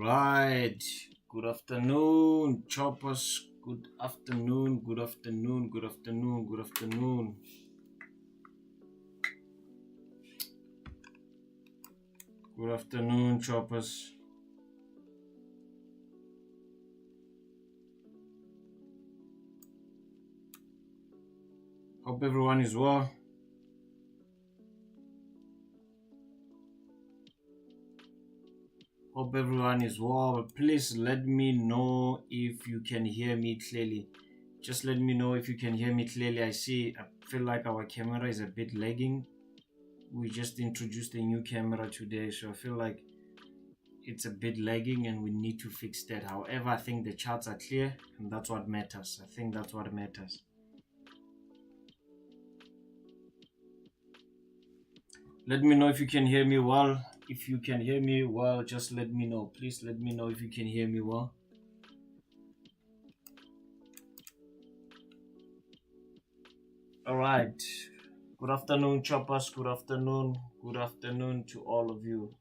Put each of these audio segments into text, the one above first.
Right. Good afternoon, choppers. Good afternoon. Good afternoon. Good afternoon. Good afternoon. Good afternoon, choppers. Hope everyone is well. Hope everyone is well. Please let me know if you can hear me clearly. Just let me know if you can hear me clearly. I feel like our camera is a bit lagging. We just introduced a new camera today, so I feel like it's a bit lagging and we need to fix that. However, I think the charts are clear and that's what matters. I think that's what matters. Let me know if you can hear me well. If you can hear me well, just let me know. Please let me know if you can hear me well. All right. Good afternoon, choppers. Good afternoon. Good afternoon to all of you.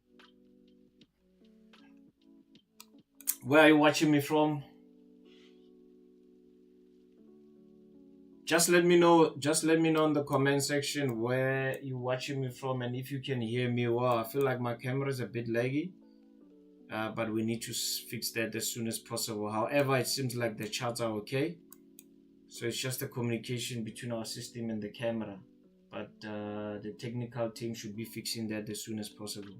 Where are you watching me from? Just let me know in the comment section where you're watching me from and if you can hear me well. I feel like my camera is a bit laggy, but we need to fix that as soon as possible. However, it seems like the charts are okay. So it's just a communication between our system and the camera. But the technical team should be fixing that as soon as possible.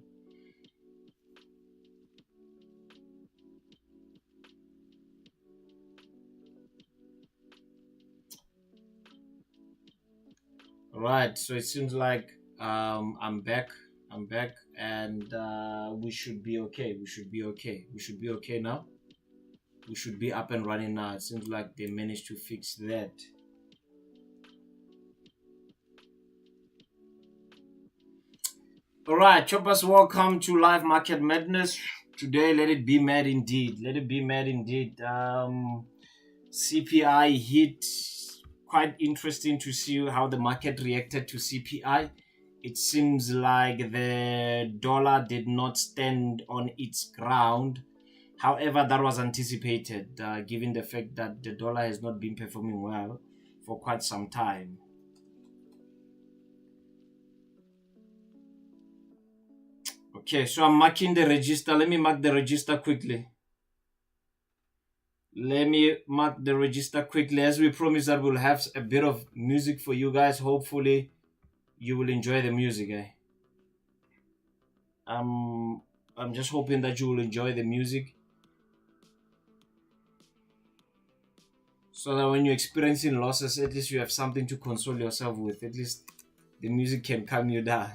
Right, so it seems like I'm back and we should be okay. We should be okay now. We should be up and running now. It seems like they managed to fix that. All right, choppers, welcome to Live Market Madness. Today, let it be mad indeed. Let it be mad indeed. CPI hit. Quite interesting to see how the market reacted to CPI. It seems like the dollar did not stand on its ground. However, that was anticipated, given the fact that the dollar has not been performing well for quite some time. Okay, so I'm marking the register. Let me mark the register quickly. As we promised that we'll have a bit of music for you guys. Hopefully, you will enjoy the music. I'm just hoping that you will enjoy the music, so that when you're experiencing losses, at least you have something to console yourself with. At least the music can calm you down.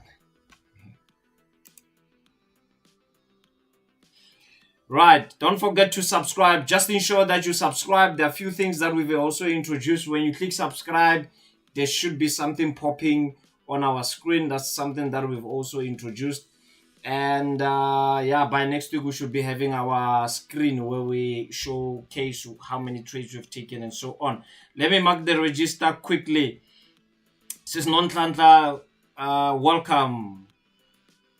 Right, don't forget to subscribe. Just ensure that you subscribe. There are a few things that we've also introduced. When you click subscribe, there should be something popping on our screen. That's something that we've also introduced. And by next week we should be having our screen where we showcase how many trades we've taken and so on. Let me mark the register quickly. Sis Nontlantla, welcome.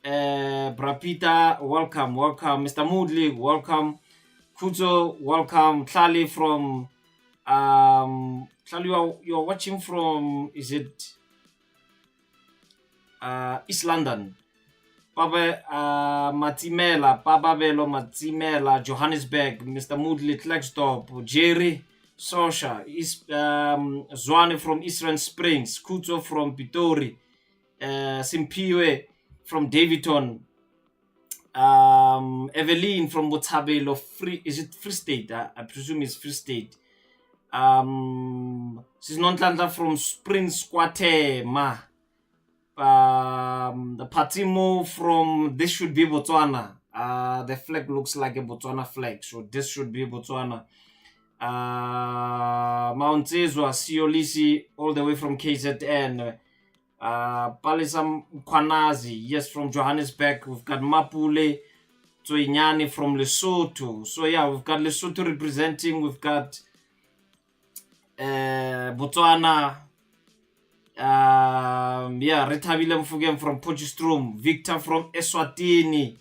Brapita, welcome. Mr. Moodley, welcome. Kuzo, welcome. Tlali from Tlali, you're watching from, is it East London? Papa Matimela, Papa Velo Matimela, Johannesburg, Mr. Moodley, Klerksdorp, Jerry, Sosha, Zwane from Eastern Springs, Kuzo from Pitori, Simpiwe from Davidton, Evelyn from Botshabelo, is it Free State? I presume it's Free State. She's Nontlantla from Spring Squatema. The Patimo from, this should be Botswana. The flag looks like a Botswana flag, so this should be Botswana. Mount Ezwa, Siolisi, all the way from KZN. Palisam Kwanazi, yes, from Johannesburg. We've got Mapule Tsoinyani from Lesotho. So yeah, we've got Lesotho representing. We've got Botswana. Retabile Mfugem from Potchefstroom. Victor from Eswatini.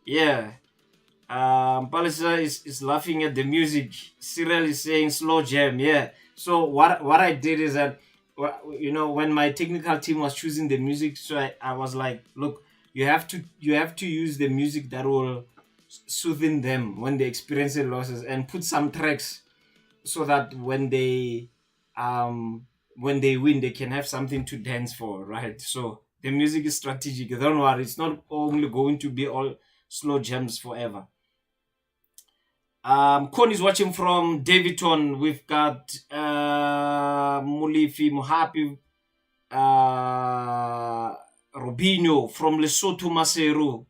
Yeah. Palisa is laughing at the music. Cyril is saying slow jam. Yeah. So what I did is that, when my technical team was choosing the music, so I was like, look, you have to use the music that will soothe them when they experience losses, and put some tracks so that when they win, they can have something to dance for, right? So the music is strategic. Don't worry, it's not only going to be all slow jams forever. Con is watching from Davidton. We've got Mulifi Muhapi, Robinho from Lesotho Maseru.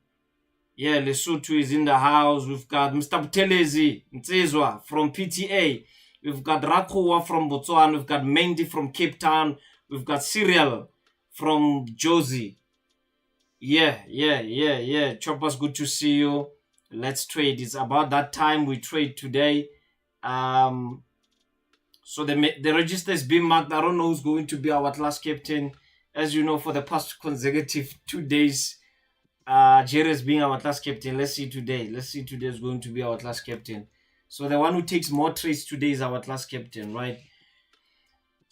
Yeah, Lesotho is in the house. We've got Mr. Butelezi Mtsezwa from PTA. We've got Rakowa from Botswana. We've got Mendy from Cape Town. We've got Cyril from Josie. Yeah. Choppers, good to see you. Let's trade. It's about that time we trade today. So the register is being marked. I don't know who's going to be our Atlas captain. As you know, for the past consecutive 2 days, Jerry is being our Atlas captain. Let's see today. Today is going to be our Atlas captain. So the one who takes more trades today is our Atlas captain, right?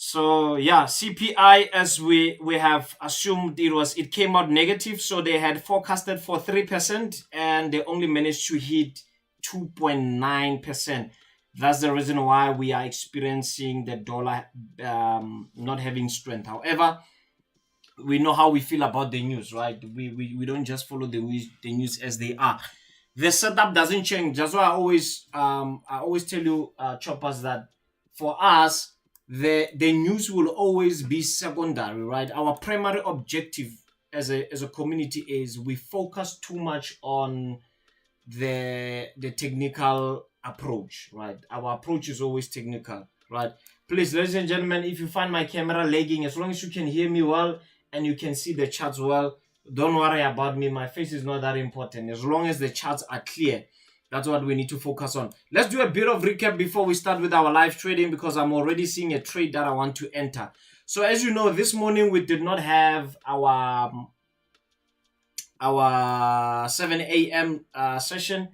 So yeah, CPI, as we have assumed, it came out negative. So they had forecasted for 3% and they only managed to hit 2.9%. That's the reason why we are experiencing the dollar not having strength. However, we know how we feel about the news, right? We don't just follow the news as they are. The setup doesn't change. That's why I always tell you, choppers, that for us, the news will always be secondary, right? Our primary objective as a community is we focus too much on the technical approach, right? Our approach is always technical, right? Please, ladies and gentlemen, if you find my camera lagging, as long as you can hear me well and you can see the charts well, don't worry about me. My face is not that important. As long as the charts are clear, that's what we need to focus on. Let's do a bit of recap before we start with our live trading, because I'm already seeing a trade that I want to enter. So as you know, this morning we did not have our 7 a.m. Session.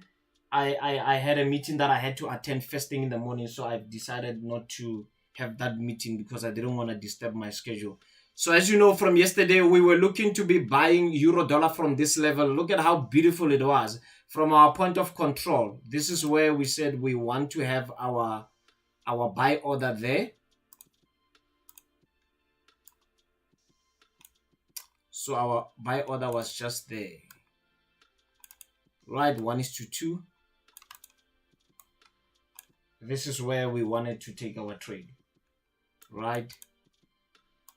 I had a meeting that I had to attend first thing in the morning, so I've decided not to have that meeting because I didn't want to disturb my schedule. So as you know, from yesterday, we were looking to be buying euro dollar from this level. Look at how beautiful it was. From our point of control, this is where we said we want to have our buy order there. So our buy order was just there. Right, 1:2. This is where we wanted to take our trade. Right.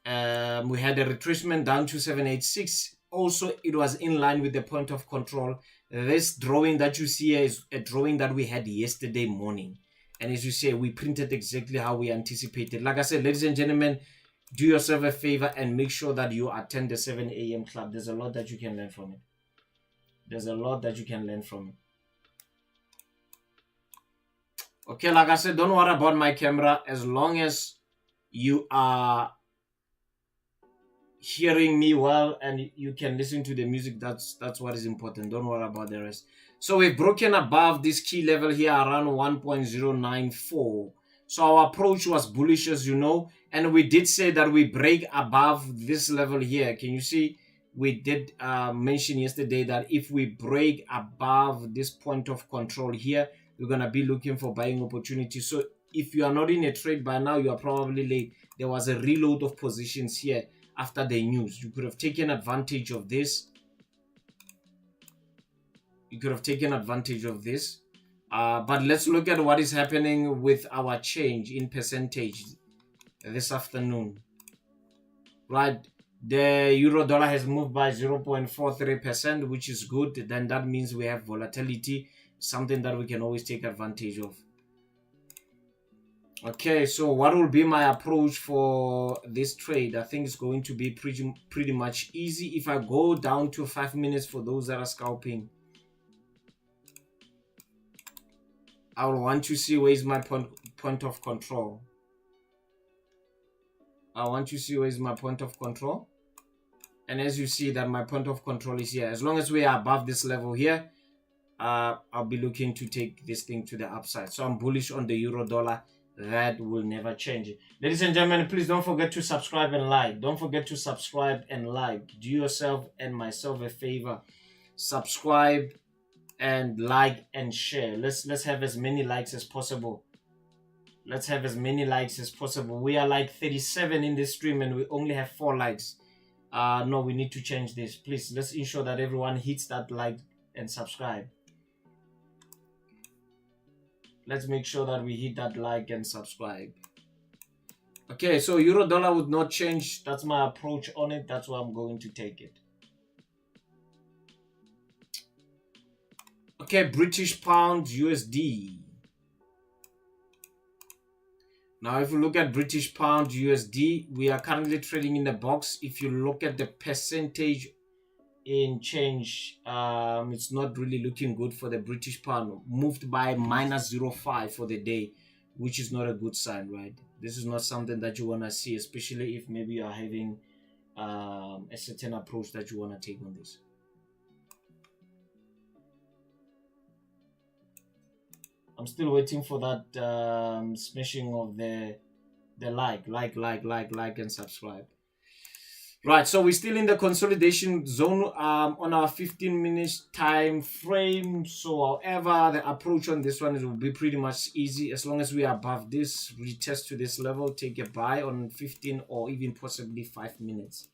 We had a retracement down to 786. Also, it was in line with the point of control. This drawing that you see here is a drawing that we had yesterday morning. And as you say, we printed exactly how we anticipated. Like I said, ladies and gentlemen, do yourself a favor and make sure that you attend the 7 a.m. club. There's a lot that you can learn from it. Okay, like I said, don't worry about my camera. As long as you are hearing me well and you can listen to the music, that's what is important. Don't worry about the rest. So we've broken above this key level here around 1.094. So our approach was bullish, as you know, and we did say that we break above this level here. Can you see? We did mention yesterday that if we break above this point of control here, we're going to be looking for buying opportunities. So if you are not in a trade by now, you are probably late. There was a reload of positions here after the news. You could have taken advantage of this. But let's look at what is happening with our change in percentage this afternoon. Right. The euro dollar has moved by 0.43%, which is good. Then that means we have volatility, something that we can always take advantage of. Okay, so what will be my approach for this trade? I think it's going to be pretty much easy. If I go down to 5 minutes for those that are scalping, I will want to see where is my point of control. And as you see that my point of control is here. As long as we are above this level here, I'll be looking to take this thing to the upside. So I'm bullish on the euro dollar. That will never change. Ladies and gentlemen, please don't forget to subscribe and like. Don't forget to subscribe and like. Do yourself and myself a favor. Subscribe and like and share. Let's have as many likes as possible. Let's have as many likes as possible. We are like 37 in this stream and we only have 4 likes. No, we need to change this. Please, let's ensure that everyone hits that like and subscribe. Let's make sure that we hit that like and subscribe. Okay, so euro dollar would not change. That's my approach on it. That's why I'm going to take it. Okay, British pound USD. Now, if you look at British pound USD, we are currently trading in the box. If you look at the percentage in change, it's not really looking good for the British pound. Moved by -0.5 for the day, which is not a good sign, right? This is not something that you want to see, especially if maybe you are having a certain approach that you want to take on this. I'm still waiting for that smashing of the like and subscribe. Right, so we're still in the consolidation zone on our 15 minutes time frame. So however, the approach on this one will be pretty much easy. As long as we are above this, retest to this level, take a buy on 15 or even possibly 5 minutes.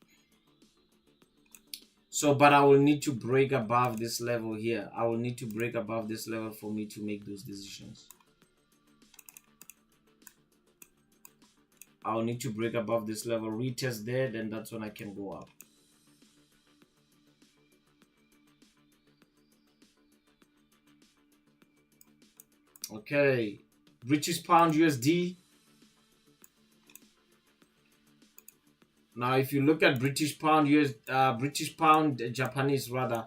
So, but I will need to break above this level here. I will need to break above this level for me to make those decisions. I'll need to break above this level, retest there, then that's when I can go up. Okay, British pound USD. Now, if you look at British pound Japanese rather,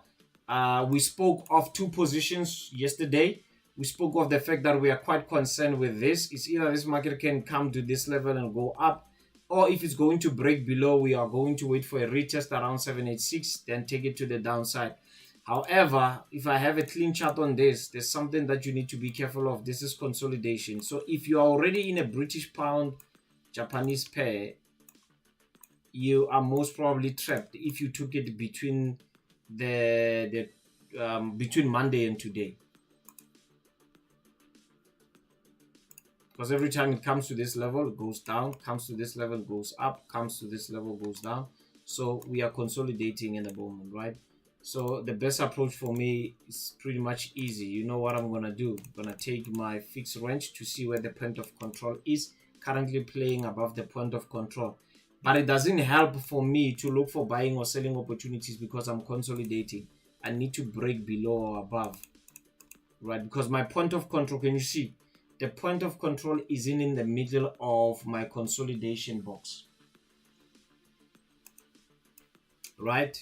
we spoke of 2 positions yesterday. We spoke of the fact that we are quite concerned with this. It's either this market can come to this level and go up, or if it's going to break below, we are going to wait for a retest around 786, then take it to the downside. However, if I have a clean chart on this, there's something that you need to be careful of. This is consolidation. So if you are already in a British pound Japanese pair, you are most probably trapped if you took it between between Monday and today. Because every time it comes to this level, it goes down, comes to this level, goes up, comes to this level, goes down. So we are consolidating in the moment, right? So the best approach for me is pretty much easy. You know what I'm going to do? I'm going to take my fixed range to see where the point of control is. Currently playing above the point of control. But it doesn't help for me to look for buying or selling opportunities because I'm consolidating. I need to break below or above, right? Because my point of control, can you see? The point of control is in the middle of my consolidation box, right?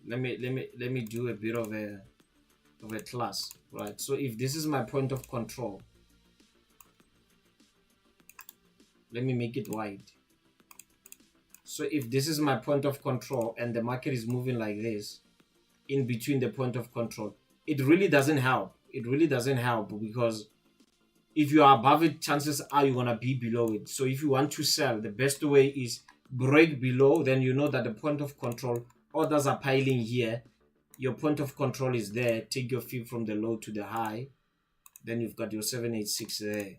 Let me do a bit of a class, right? So if this is my point of control, let me make it wide. So if this is my point of control and the market is moving like this in between the point of control, it really doesn't help. It really doesn't help because if you are above it, chances are you're going to be below it. So if you want to sell, the best way is break below. Then you know that the point of control, orders are piling here. Your point of control is there. Take your fib from the low to the high. Then you've got your 786 there.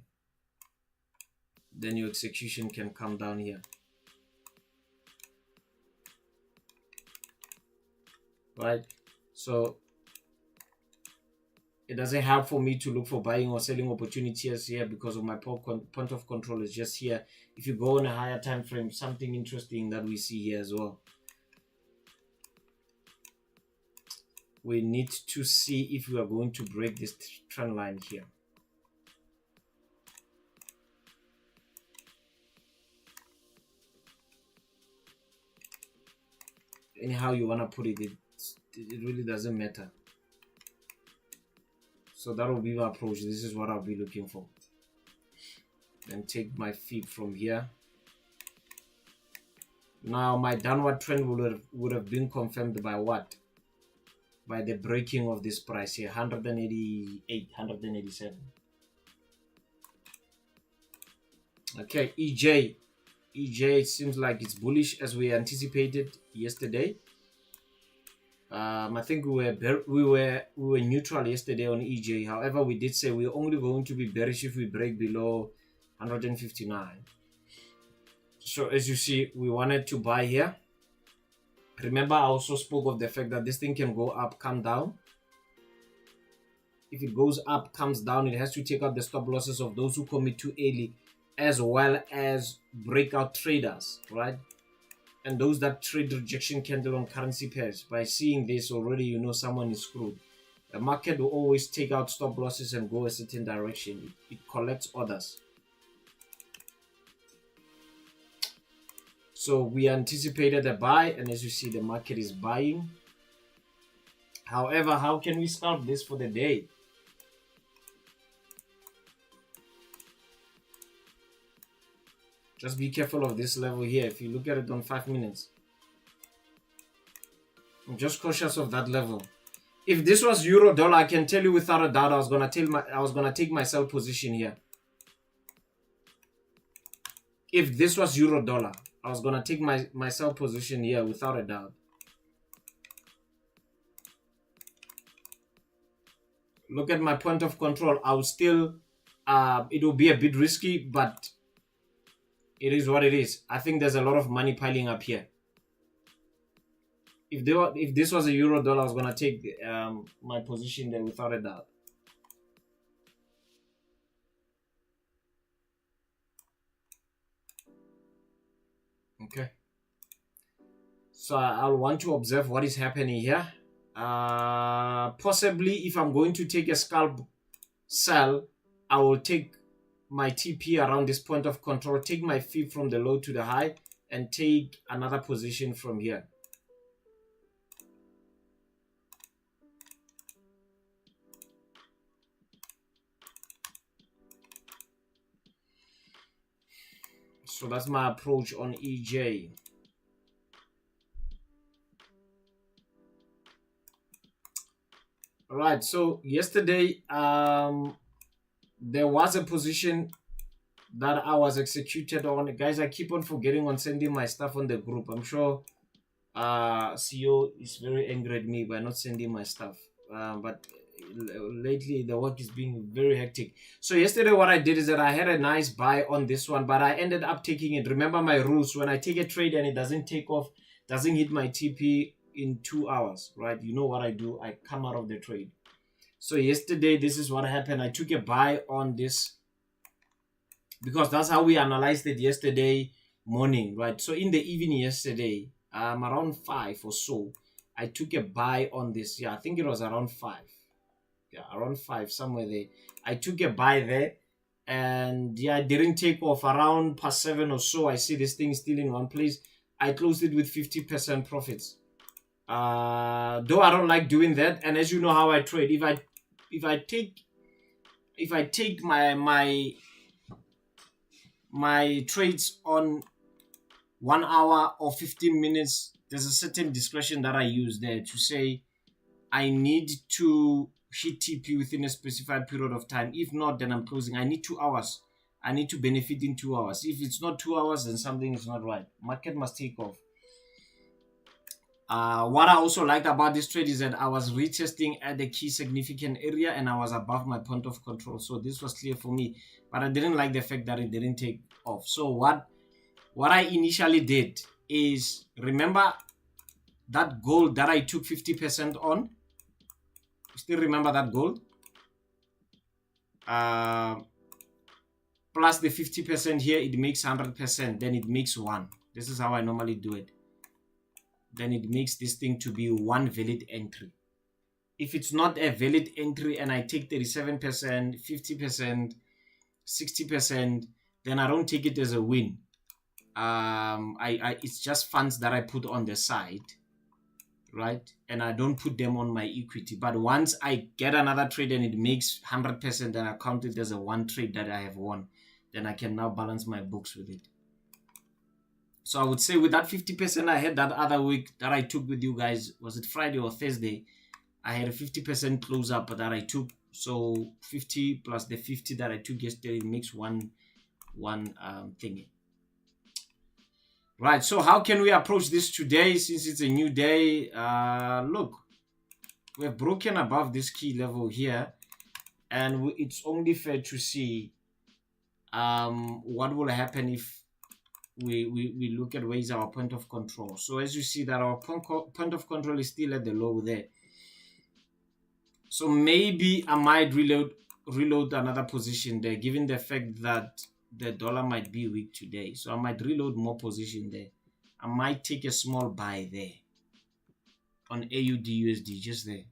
Then your execution can come down here. Right? So it doesn't help for me to look for buying or selling opportunities here because of my point of control is just here. If you go on a higher time frame, something interesting that we see here as well. We need to see if we are going to break this trend line here. Anyhow you want to put it, it really doesn't matter. So that will be my approach. This is what I'll be looking for. Then take my fib from here. Now my downward trend would have been confirmed by what? by the breaking of this price here, 188, 187. Okay, EJ, it seems like it's bullish as we anticipated yesterday. I think we were neutral yesterday on EJ. However, we did say we're only going to be bearish if we break below 159. So as you see, we wanted to buy here. Remember, I also spoke of the fact that this thing can go up, come down. If it goes up, comes down, it has to take out the stop losses of those who commit too early, as well as breakout traders, right? And those that trade rejection candle on currency pairs. By seeing this already, you know someone is screwed. The market will always take out stop losses and go a certain direction. It collects orders. So we anticipated a buy, and as you see, the market is buying. However, how can we scalp this for the day? Just be careful of this level here. If you look at it on 5 minutes, I'm just cautious of that level. If this was euro dollar, I can tell you without a doubt I was gonna take my sell position here. If this was euro dollar, I was gonna take my sell position here without a doubt. Look at my point of control. I will still, it will be a bit risky, but it is what it is. I think there's a lot of money piling up here. If this was a euro dollar, I was gonna take my position there without a doubt. Okay. So I'll want to observe what is happening here. Possibly, if I'm going to take a scalp sell, I will take my TP around this point of control, take my fib from the low to the high, and take another position from here. So that's my approach on EJ. All right, so yesterday there was a position that I was executed on. Guys, I keep on forgetting on sending my stuff on the group. I'm sure CEO is very angry at me by not sending my stuff, but lately the work is being very hectic. So yesterday what I did is that I had a nice buy on this one, but I ended up taking it. Remember my rules: when I take a trade and it doesn't take off, doesn't hit my TP in 2 hours, right? You know what I do? I come out of the trade. So yesterday, this is what happened. I took a buy on this because that's how we analyzed it yesterday morning, right? So in the evening yesterday, around 5 or so, I took a buy on this. Yeah, I think it was around 5. Yeah, around 5, somewhere there. I took a buy there, and yeah, it didn't take off. Around past 7 or so, I see this thing still in one place. I closed it with 50% profits. Though I don't like doing that, and as you know how I trade, if I take my trades on 1 hour or 15 minutes, there's a certain discretion that I use there to say I need to hit TP within a specified period of time. If not, then I'm closing. I need 2 hours. I need to benefit in 2 hours. If it's not 2 hours, then something is not right. Market must take off. What I also liked about this trade is that I was retesting at the key significant area and I was above my point of control. So this was clear for me, but I didn't like the fact that it didn't take off. So what I initially did is, remember that gold that I took 50% on? Still remember that gold? Plus the 50% here, it makes 100%. Then it makes 1. This is how I normally do it. Then it makes this thing to be one valid entry. If it's not a valid entry and I take 37%, 50%, 60%, then I don't take it as a win. It's just funds that I put on the side, right? And I don't put them on my equity. But once I get another trade and it makes 100%, then I count it as a one trade that I have won. Then I can now balance my books with it. So I would say with that 50% I had that other week that I took with you guys, was it Friday or Thursday? I had a 50% close up that I took. So 50 plus the 50 that I took yesterday makes one thingy. Right, so how can we approach this today since it's a new day? Look, we have broken above this key level here, and it's only fair to see what will happen if we look at where is our point of control. So as you see that our point of control is still at the low there. So maybe I might reload another position there, given the fact that the dollar might be weak today. So I might reload more position there. I might take a small buy there on AUD USD, just there.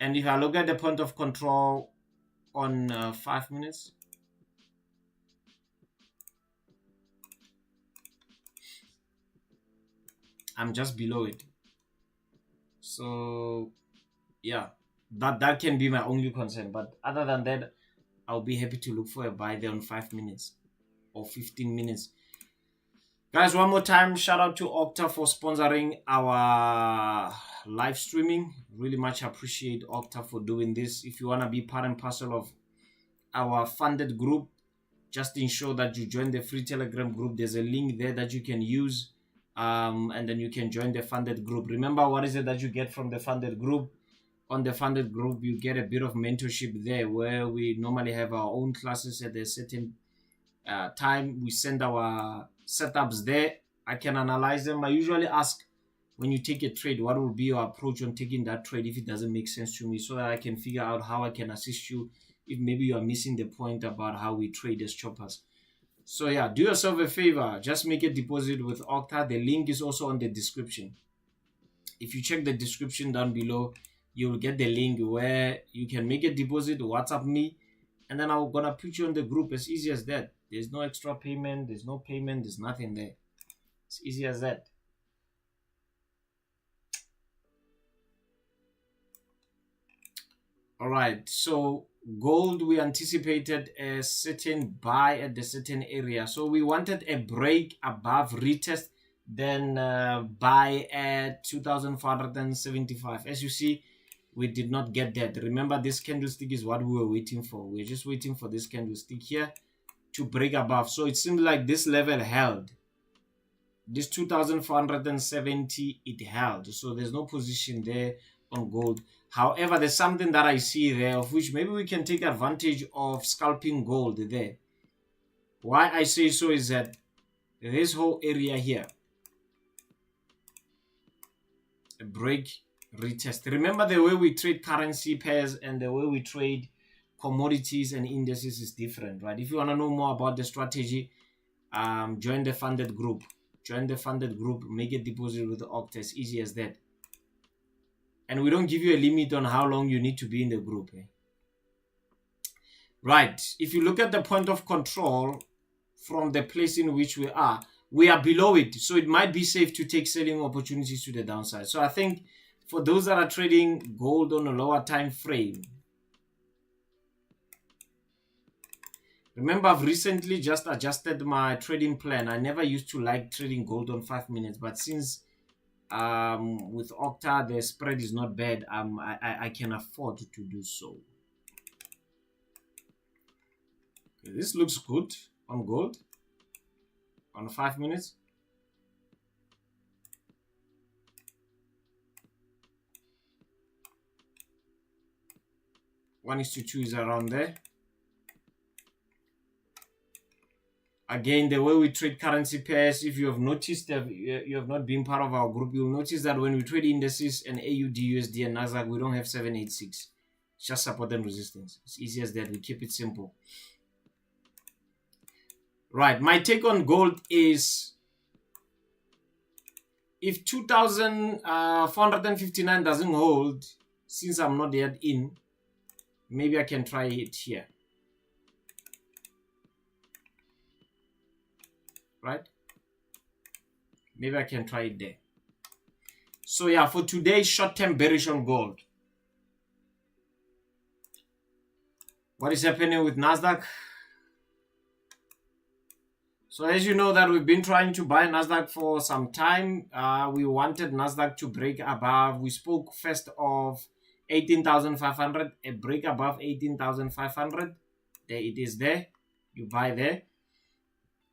And if I look at the point of control on 5 minutes, I'm just below it. So yeah, that can be my only concern. But other than that, I'll be happy to look for a buy there on 5 minutes or 15 minutes. Guys, one more time, shout out to Okta for sponsoring our live streaming. Really much appreciate Okta for doing this. If you want to be part and parcel of our funded group, just ensure that you join the free Telegram group. There's a link there that you can use, and then you can join the funded group. Remember, what is it that you get from the funded group? On the funded group, you get a bit of mentorship there, where we normally have our own classes at a certain time. We send our setups there. I can analyze them. I usually ask, when you take a trade, what will be your approach on taking that trade if it doesn't make sense to me, so that I can figure out how I can assist you if maybe you are missing the point about how we trade as choppers. So yeah, do yourself a favor, just make a deposit with Okta. The link is also on the description. If you check the description down below, you'll get the link where you can make a deposit, WhatsApp me, and then I'm gonna put you on the group. As easy as that. There's no extra payment, there's no payment, there's nothing there. It's easy as that. All right, so gold, we anticipated a certain buy at the certain area. So we wanted a break above, retest, then buy at 2,475. As you see, we did not get that. Remember, this candlestick is what we were waiting for. We're just waiting for this candlestick here to break above. So it seems like this level held. This 2,470, it held. So there's no position there on gold. However, there's something that I see there, of which maybe we can take advantage of scalping gold there. Why I say so is that this whole area here, a break, retest. Remember, the way we trade currency pairs and the way we trade commodities and indices is different, right? If you want to know more about the strategy, join the funded group. Join the funded group, make a deposit with the Okta. As easy as that. And we don't give you a limit on how long you need to be in the group. Right. If you look at the point of control from the place in which we are below it. So it might be safe to take selling opportunities to the downside. So I think for those that are trading gold on a lower time frame, remember, I've recently just adjusted my trading plan. I never used to like trading gold on 5 minutes, but since with Okta the spread is not bad, I can afford to do so. Okay, this looks good on gold on 5 minutes. One is to 2 is around there. Again, the way we trade currency pairs, if you have noticed that you have not been part of our group, you'll notice that when we trade indices and AUD, USD, and NASDAQ, we don't have 786. It's just support and resistance. It's easy as that. We keep it simple. Right. My take on gold is, if 2,459 doesn't hold, since I'm not yet in, maybe I can try it here. Right? Maybe I can try it there. So yeah, for today, short-term bearish on gold. What is happening with NASDAQ? So as you know that we've been trying to buy NASDAQ for some time. We wanted NASDAQ to break above. We spoke first of 18,500, a break above 18,500. There it is there. You buy there.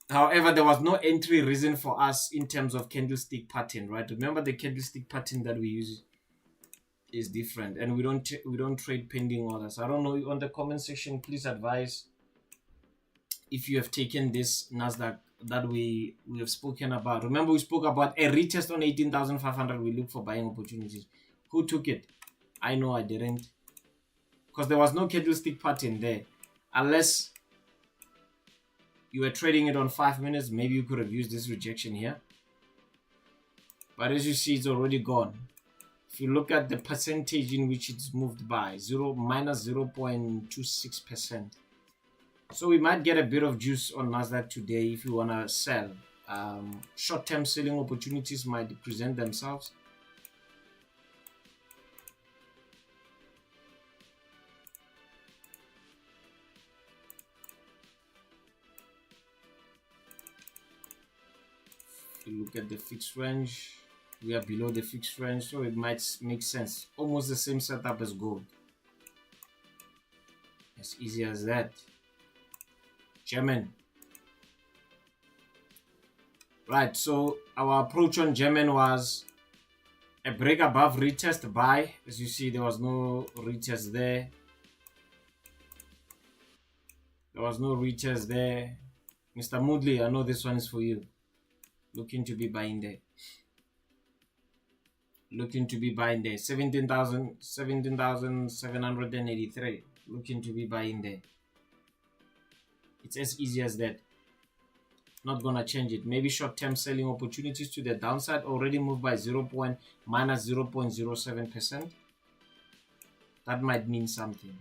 However, there was no entry reason for us in terms of candlestick pattern, right? Remember the candlestick pattern that we use is different, and we don't trade pending orders. I don't know, on the comment section, please advise if you have taken this NASDAQ that we have spoken about. Remember, we spoke about a retest on 18,500. We look for buying opportunities. Who took it? I know I didn't, because there was no candlestick pattern there. Unless you were trading it on 5 minutes, maybe you could have used this rejection here. But as you see, it's already gone. If you look at the percentage in which it's moved by, minus 0.26%. So we might get a bit of juice on NASDAQ today if you want to sell. Short-term selling opportunities might present themselves. If you look at the fixed range, we are below the fixed range, so it might make sense. Almost the same setup as gold. As easy as that. German. Right, so our approach on German was a break above retest buy. As you see, there was no retest there. There was no retest there. Mr. Moodley, I know this one is for you. Looking to be buying there. Looking to be buying there. 17,783. Looking to be buying there. It's as easy as that. Not gonna change it. Maybe short-term selling opportunities to the downside already moved by minus 0.07%. That might mean something.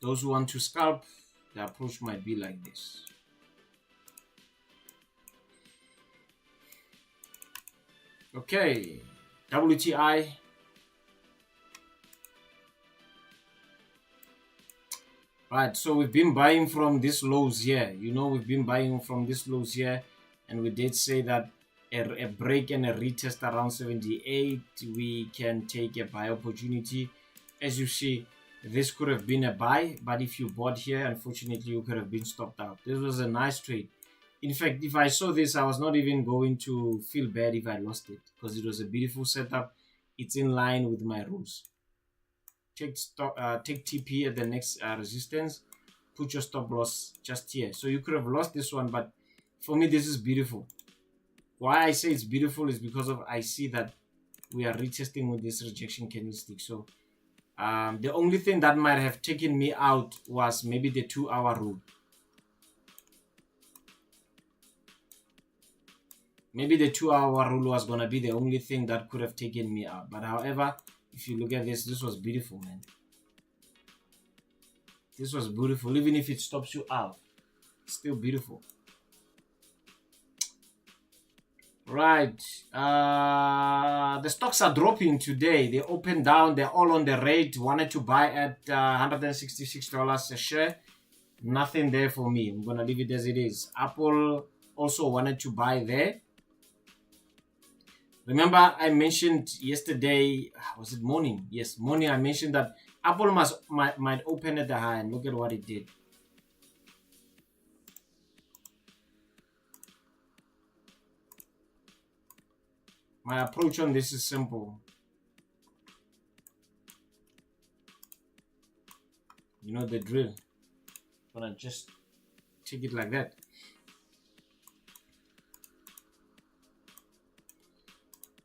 Those who want to scalp, the approach might be like this. Okay, WTI. Right, so we've been buying from these lows here. You know, we've been buying from these lows here, and we did say that a break and a retest around 78, we can take a buy opportunity. As you see, this could have been a buy, but if you bought here, unfortunately, you could have been stopped out. This was a nice trade. In fact, if I saw this, I was not even going to feel bad if I lost it, because it was a beautiful setup. It's in line with my rules. Take TP at the next resistance. Put your stop loss just here. So you could have lost this one, but for me, this is beautiful. Why I say it's beautiful is because of I see that we are retesting with this rejection candlestick. So the only thing that might have taken me out was maybe the 2-hour rule. Maybe the 2-hour rule was going to be the only thing that could have taken me out. But however, if you look at this, this was beautiful, man. This was beautiful. Even if it stops you out, it's still beautiful. Right. The stocks are dropping today. They opened down. They're all on the rate. Wanted to buy at $166 a share. Nothing there for me. I'm going to leave it as it is. Apple also wanted to buy there. Remember, I mentioned yesterday, was it morning? Yes, morning. I mentioned that Apple might open at the high, and look at what it did. My approach on this is simple. You know the drill. I'm gonna just take it like that.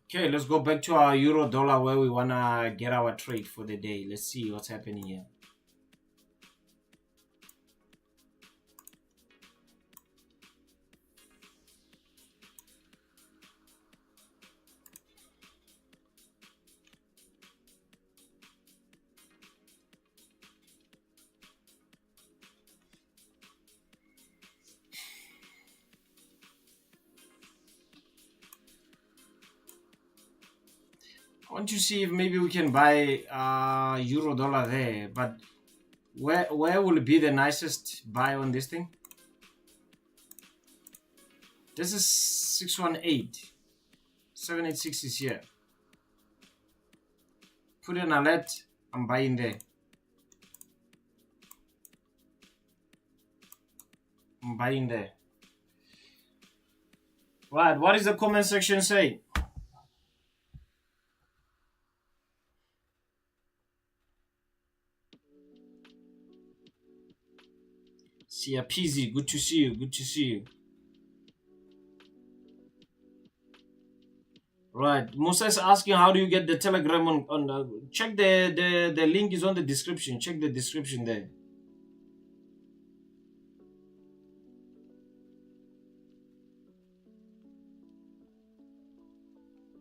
Okay, let's go back to our euro dollar where we want to get our trade for the day. Let's see what's happening here. I want to see if maybe we can buy euro dollar there, but Where will be the nicest buy on this thing? This is 618. 786 is here. Put an alert. I'm buying there. I'm buying there. Right. What is the comment section saying? See Peasy, good to see you. Good to see you. Right. Musa is asking how do you get the Telegram on check the link is on the description. Check the description there.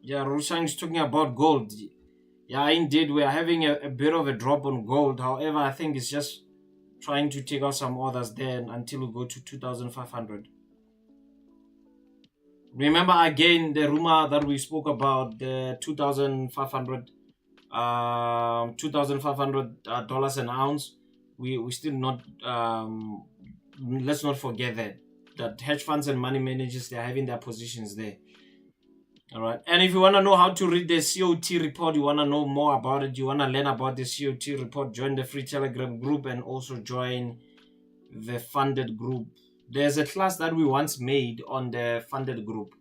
Yeah, Rusang is talking about gold. Yeah, indeed, we are having a bit of a drop on gold. However, I think it's just trying to take out some orders there until we go to 2,500. Remember again the rumor that we spoke about, the 2,500 $2,500 an ounce. We still not let's not forget that hedge funds and money managers, they're having their positions there. All right. And if you want to know how to read the COT report, you want to know more about it, you want to learn about the COT report, join the free Telegram group and also join the funded group. There's a class that we once made on the funded group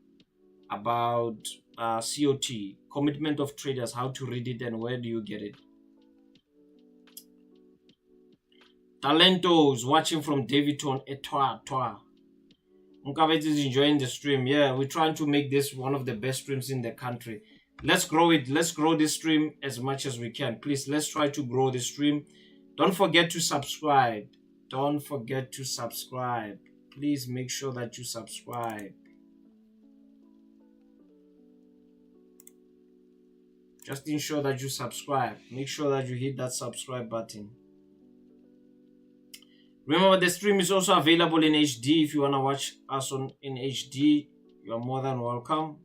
about COT, commitment of traders, how to read it and where do you get it. Talentos watching from Davidton, Etwa. Mukabet is enjoying the stream. Yeah, we're trying to make this one of the best streams in the country. Let's grow it. Let's grow this stream as much as we can. Please, let's try to grow the stream. Don't forget to subscribe. Don't forget to subscribe. Please make sure that you subscribe. Just ensure that you subscribe. Make sure that you hit that subscribe button. Remember, the stream is also available in HD. If you want to watch us in HD, you are more than welcome.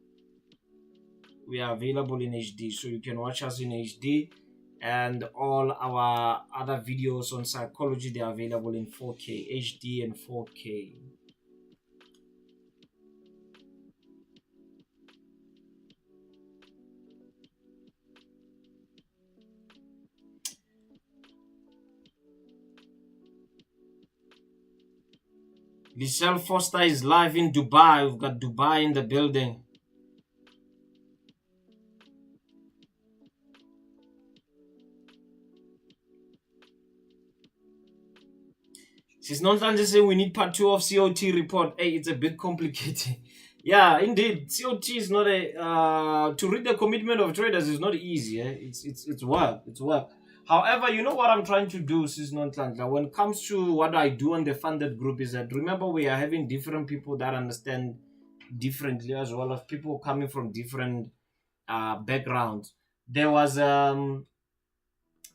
We are available in HD, so you can watch us in HD. And all our other videos on psychology, they are available in 4K, HD and 4K. Michelle Foster is live in Dubai. We've got Dubai in the building. She's not just saying we need part 2 of COT report. Hey, it's a bit complicated. Yeah, indeed. COT is not a to read the commitment of traders is not easy. Eh? It's work. It's work. However, you know what I'm trying to do, Sis Nontlandla, when it comes to what I do on the funded group is that, remember, we are having different people that understand differently, as well as people coming from different backgrounds. There was Mr.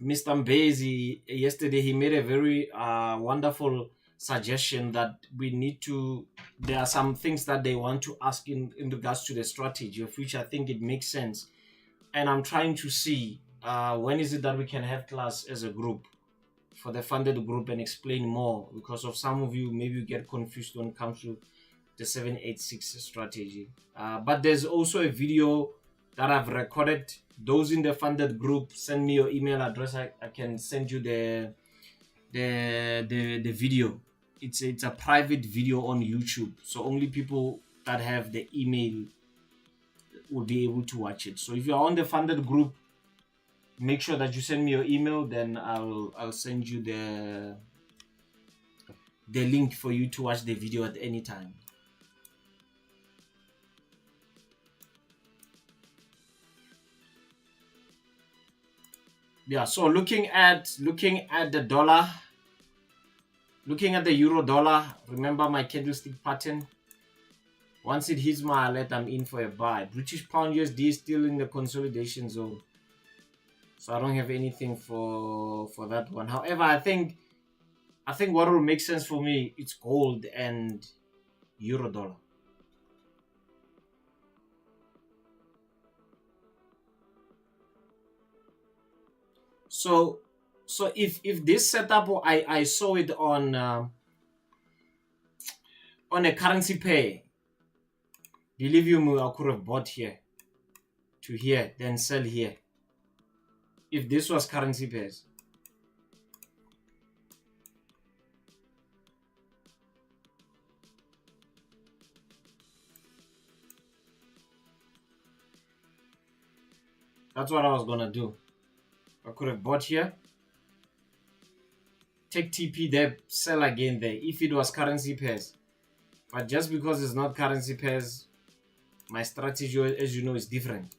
Mbezi yesterday. He made a very wonderful suggestion that we need to, there are some things that they want to ask in regards to the strategy, of which I think it makes sense. And I'm trying to see when is it that we can have class as a group for the funded group and explain more, because of some of you maybe you get confused when it comes to the 786 strategy. But there's also a video that I've recorded. Those in the funded group, send me your email address. I can send you the video. It's a private video on YouTube, so only people that have the email will be able to watch it. So if you're on the funded group, make sure that you send me your email, then I'll send you the link for you to watch the video at any time. Yeah, so looking at the dollar, looking at the euro dollar, remember my candlestick pattern. Once it hits my alert, I'm in for a buy. British pound USD is still in the consolidation zone, so I don't have anything for that one. However, I think what will make sense for me, it's gold and euro dollar. So So if this setup, I saw it on a currency pair, believe you me, I could have bought here to here, then sell here. If this was currency pairs. That's what I was gonna do. I could have bought here, take TP there, sell again there if it was currency pairs. But just because it's not currency pairs, my strategy, as you know, is different.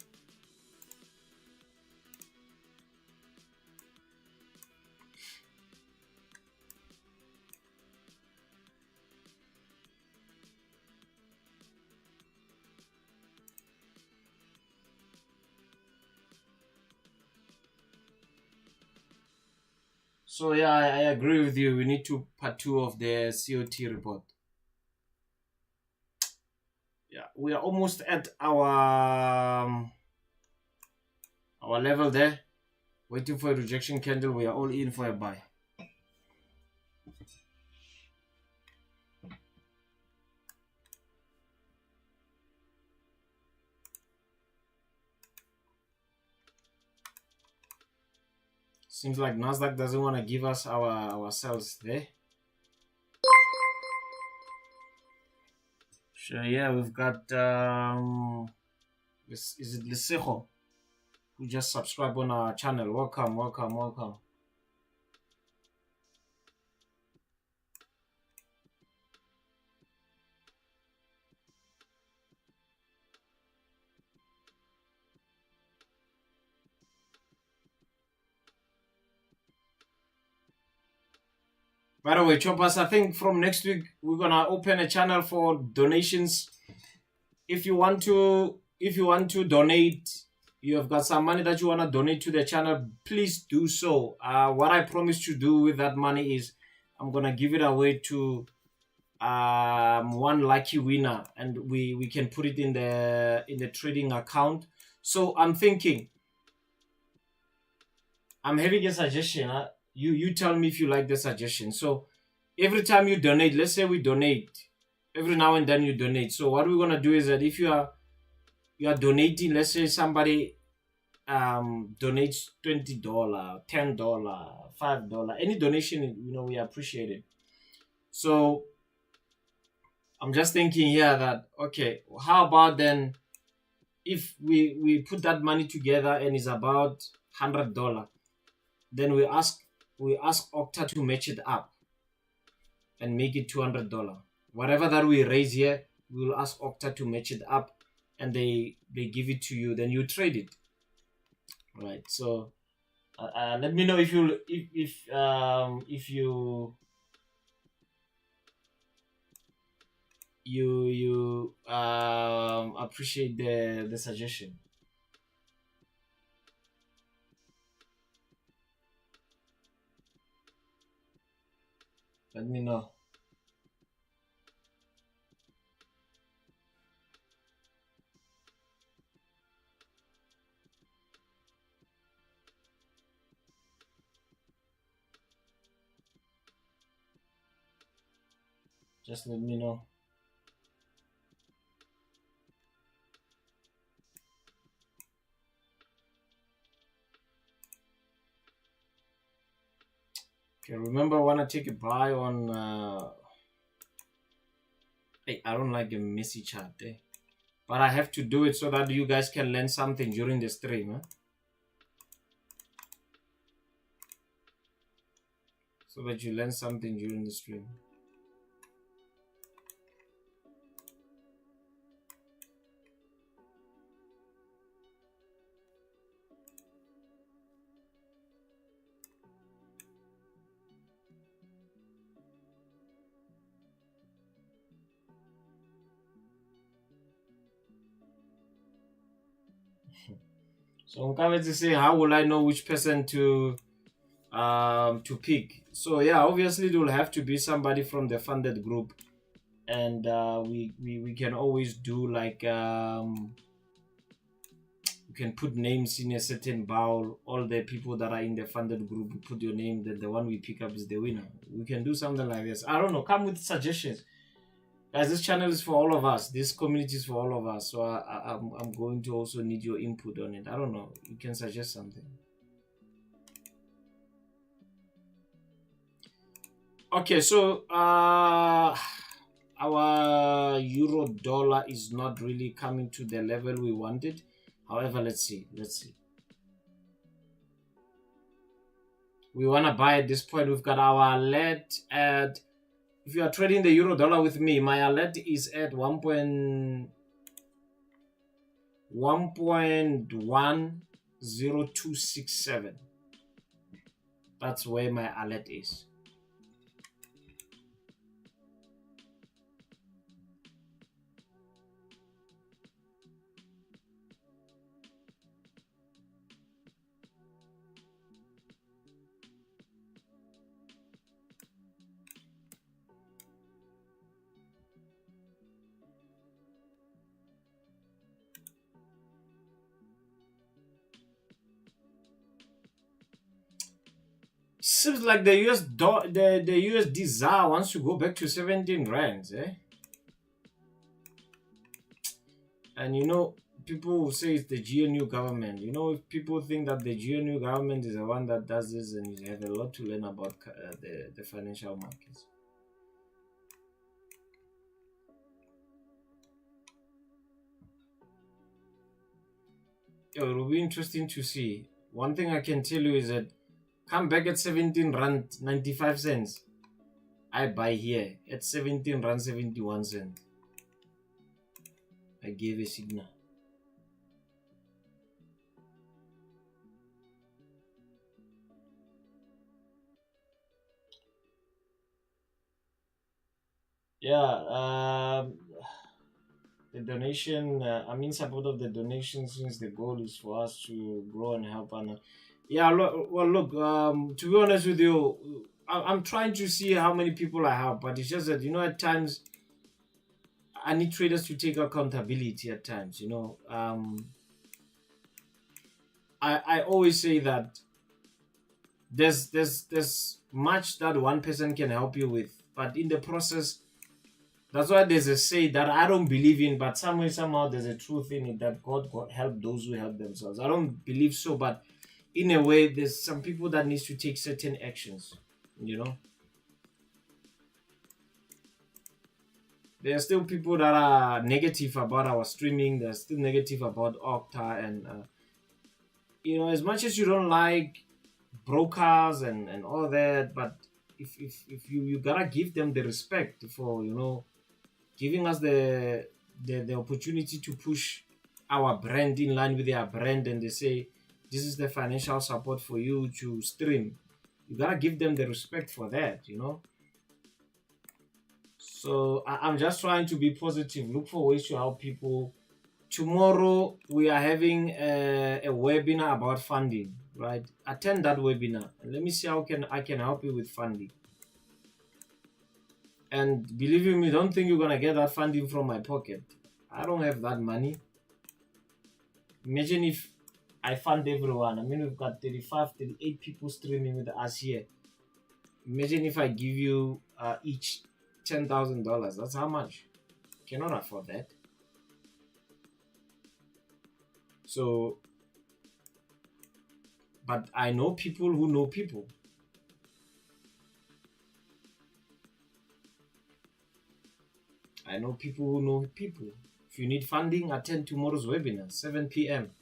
So yeah, I agree with you. We need to part 2 of the COT report. Yeah, we are almost at our level there. Waiting for a rejection candle. We are all in for a buy. Seems like NASDAQ doesn't want to give us our sells there. So yeah, we've got is it Lisejo who just subscribed on our channel. Welcome. By the way, Choppers, I think from next week we're gonna open a channel for donations. If you want to donate, you have got some money that you want to donate to the channel, please do so. What I promise to do with that money is I'm gonna give it away to one lucky winner, and we can put it in the trading account. So I'm thinking, I'm having a suggestion. You tell me if you like the suggestion. So every time you donate, let's say we donate, every now and then you donate. So what we're gonna do is that if you are donating, let's say somebody donates $20, $10, $5, any donation, we appreciate it. So I'm just thinking here that, okay, how about then if we put that money together and it's about $100, then we ask Okta to match it up and make it $200. Whatever that we raise here, we will ask Okta to match it up, and they give it to you. Then you trade it. Right. So let me know if you appreciate the suggestion. Let me know. Just let me know. Okay, remember, I want to take a buy on hey, I don't like a messy chart there, but I have to do it so that you guys can learn something during the stream, huh? So that you learn something during the stream. So I'm coming to say, how will I know which person to pick? So yeah, obviously it will have to be somebody from the funded group, and we can always do like we can put names in a certain bowl. All the people that are in the funded group, you put your name, then the one we pick up is the winner. We can do something like this. I don't know. Come with suggestions. Guys, this channel is for all of us. This community is for all of us. So I'm going to also need your input on it. I don't know. You can suggest something. Okay, so our euro dollar is not really coming to the level we wanted. However, let's see. We want to buy at this point. We've got our alert at, if you are trading the euro dollar with me, my alert is at 1.10267. That's where my alert is. Seems like the USD ZAR wants to go back to 17 rands, eh? And you know, people will say it's the GNU government. You know, if people think that the GNU government is the one that does this, and you have a lot to learn about the financial markets. It will be interesting to see. One thing I can tell you is that come back at 17 rand 95 cents. I buy here at 17 rand 71 cents. I gave a signal. Yeah, the donation, I'm in support of the donation since the goal is for us to grow and help. And yeah, look, to be honest with you, I'm trying to see how many people I help, but it's just that, you know, at times I need traders to take accountability at times, you know. I always say that there's much that one person can help you with, but in the process, that's why there's a say that I don't believe in, but somehow there's a truth in it that God help those who help themselves. I don't believe so, but in a way, there's some people that needs to take certain actions, you know. There are still people that are negative about our streaming. They're still negative about Okta, and you know, as much as you don't like brokers and all that, but if you gotta give them the respect for, you know, giving us the opportunity to push our brand in line with their brand, and they say this is the financial support for you to stream. You gotta give them the respect for that, you know. So I'm just trying to be positive. Look for ways to help people. Tomorrow we are having a webinar about funding, right? Attend that webinar and let me see how I can help you with funding. And believe me, don't think you're gonna get that funding from my pocket. I don't have that money. Imagine if I fund everyone. I mean, we've got 35, 38 people streaming with us here. Imagine if I give you each $10,000. That's how much? Cannot afford that. So, but I know people who know people. I know people who know people. If you need funding, attend tomorrow's webinar, 7 p.m.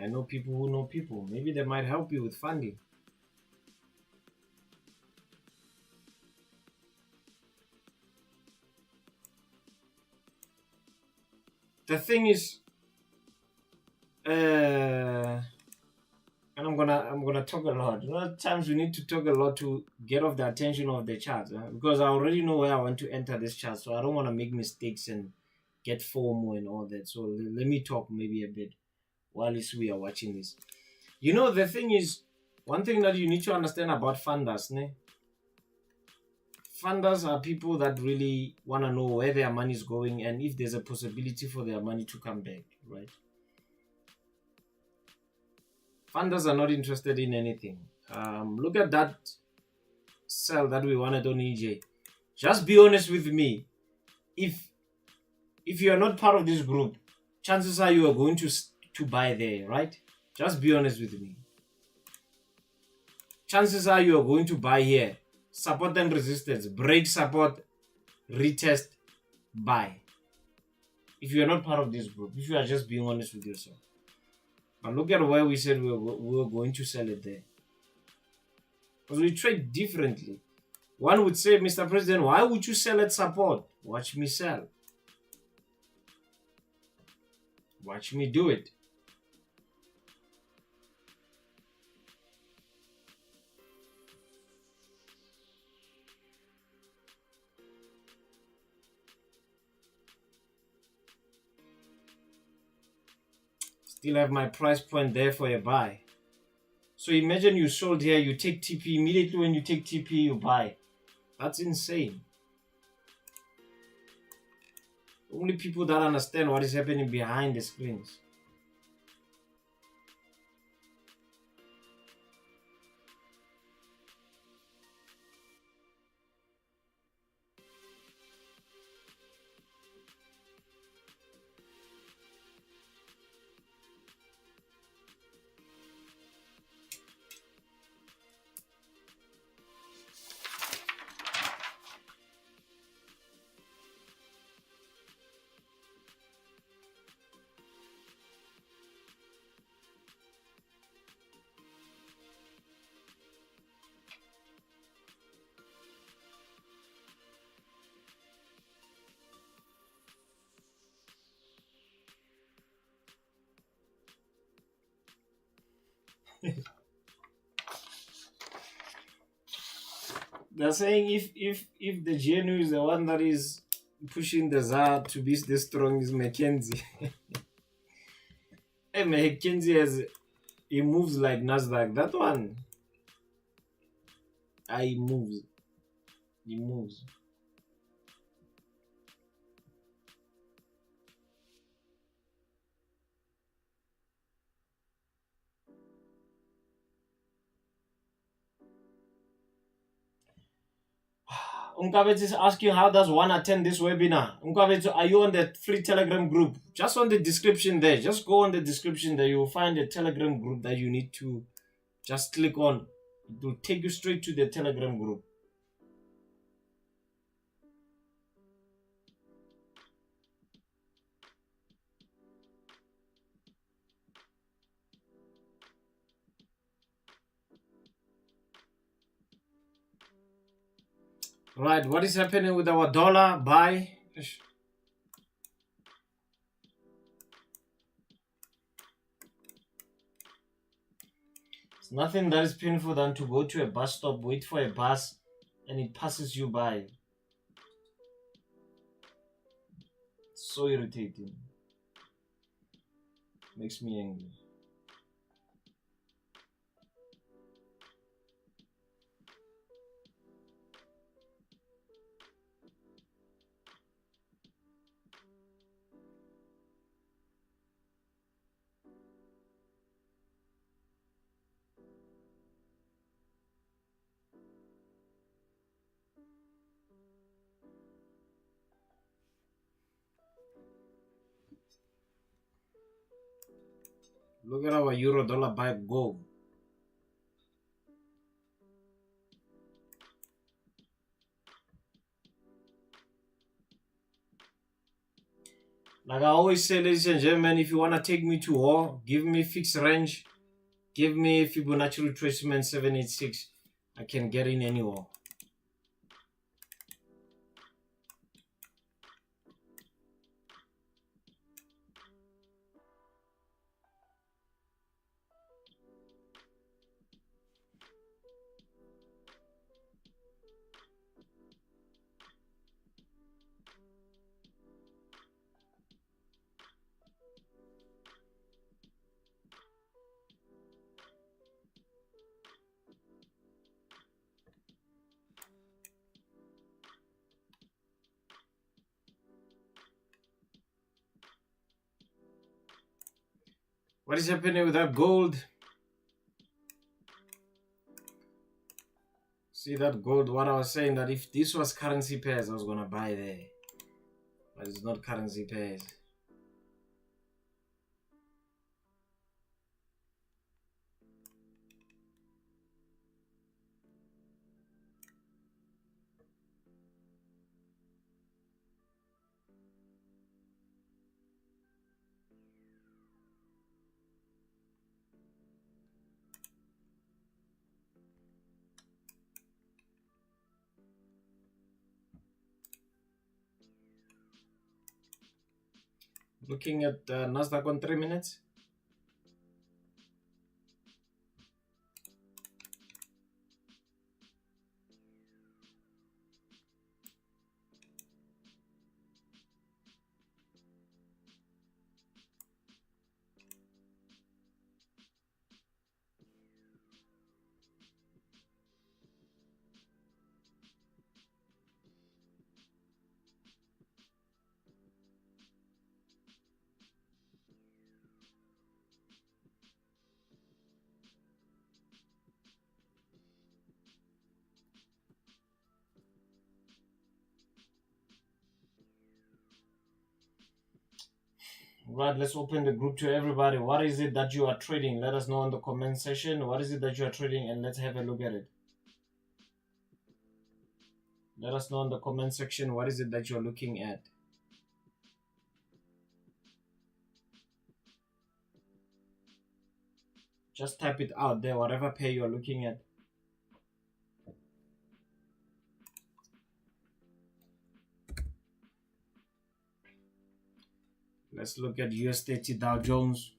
I know people who know people. Maybe they might help you with funding. The thing is, and I'm gonna talk a lot. You know, at times we need to talk a lot to get off the attention of the chart, because I already know where I want to enter this chart, so I don't want to make mistakes and get FOMO and all that. So let me talk maybe a bit while we are watching this. You know, the thing is, one thing that you need to understand about funders, Funders are people that really want to know where their money is going and if there's a possibility for their money to come back, right? Funders are not interested in anything. Look at that sell that we wanted on EJ. Just be honest with me. If you are not part of this group, chances are you are going to buy there, right? Just be honest with me. Chances are you are going to buy here. Support and resistance, break support, retest, buy. If you are not part of this group, if you are just being honest with yourself. But look at where we said we were going to sell it there. Because we trade differently. One would say, Mr. President, why would you sell at support? Watch me sell. Watch me do it. Still have my price point there for a buy. So imagine you sold here, you take TP, immediately when you take TP, you buy. That's insane. Only people that understand what is happening behind the screens. They're saying if the GNU is the one that is pushing the ZAR to be this strong is McKenzie. Hey, McKenzie he moves like NASDAQ. That one, he moves. He moves. Unkabet is asking how does one attend this webinar. Unkabet, are you on the free Telegram group? Just on the description there. Just go on the description there. You will find a Telegram group that you need to just click on. It will take you straight to the Telegram group. Right, what is happening with our dollar? Buy. It's nothing that is painful than to go to a bus stop, wait for a bus, and it passes you by. So irritating. Makes me angry. Look at our euro dollar buy go. Like I always say, ladies and gentlemen, if you want to take me to war, give me fixed range, give me Fibonacci retracement 786. I can get in any war. What is happening with that gold? See that gold, what I was saying, that if this was currency pairs, I was gonna buy there. But it's not currency pairs. Looking at NASDAQ on 3 minutes. Right, let's open the group to everybody. What is it that you are trading? Let us know in the comment section. What is it that you are trading, and let's have a look at it. Let us know in the comment section. What is it that you're looking at? Just type it out there, whatever pair you're looking at. Let's look at US30 Dow Jones.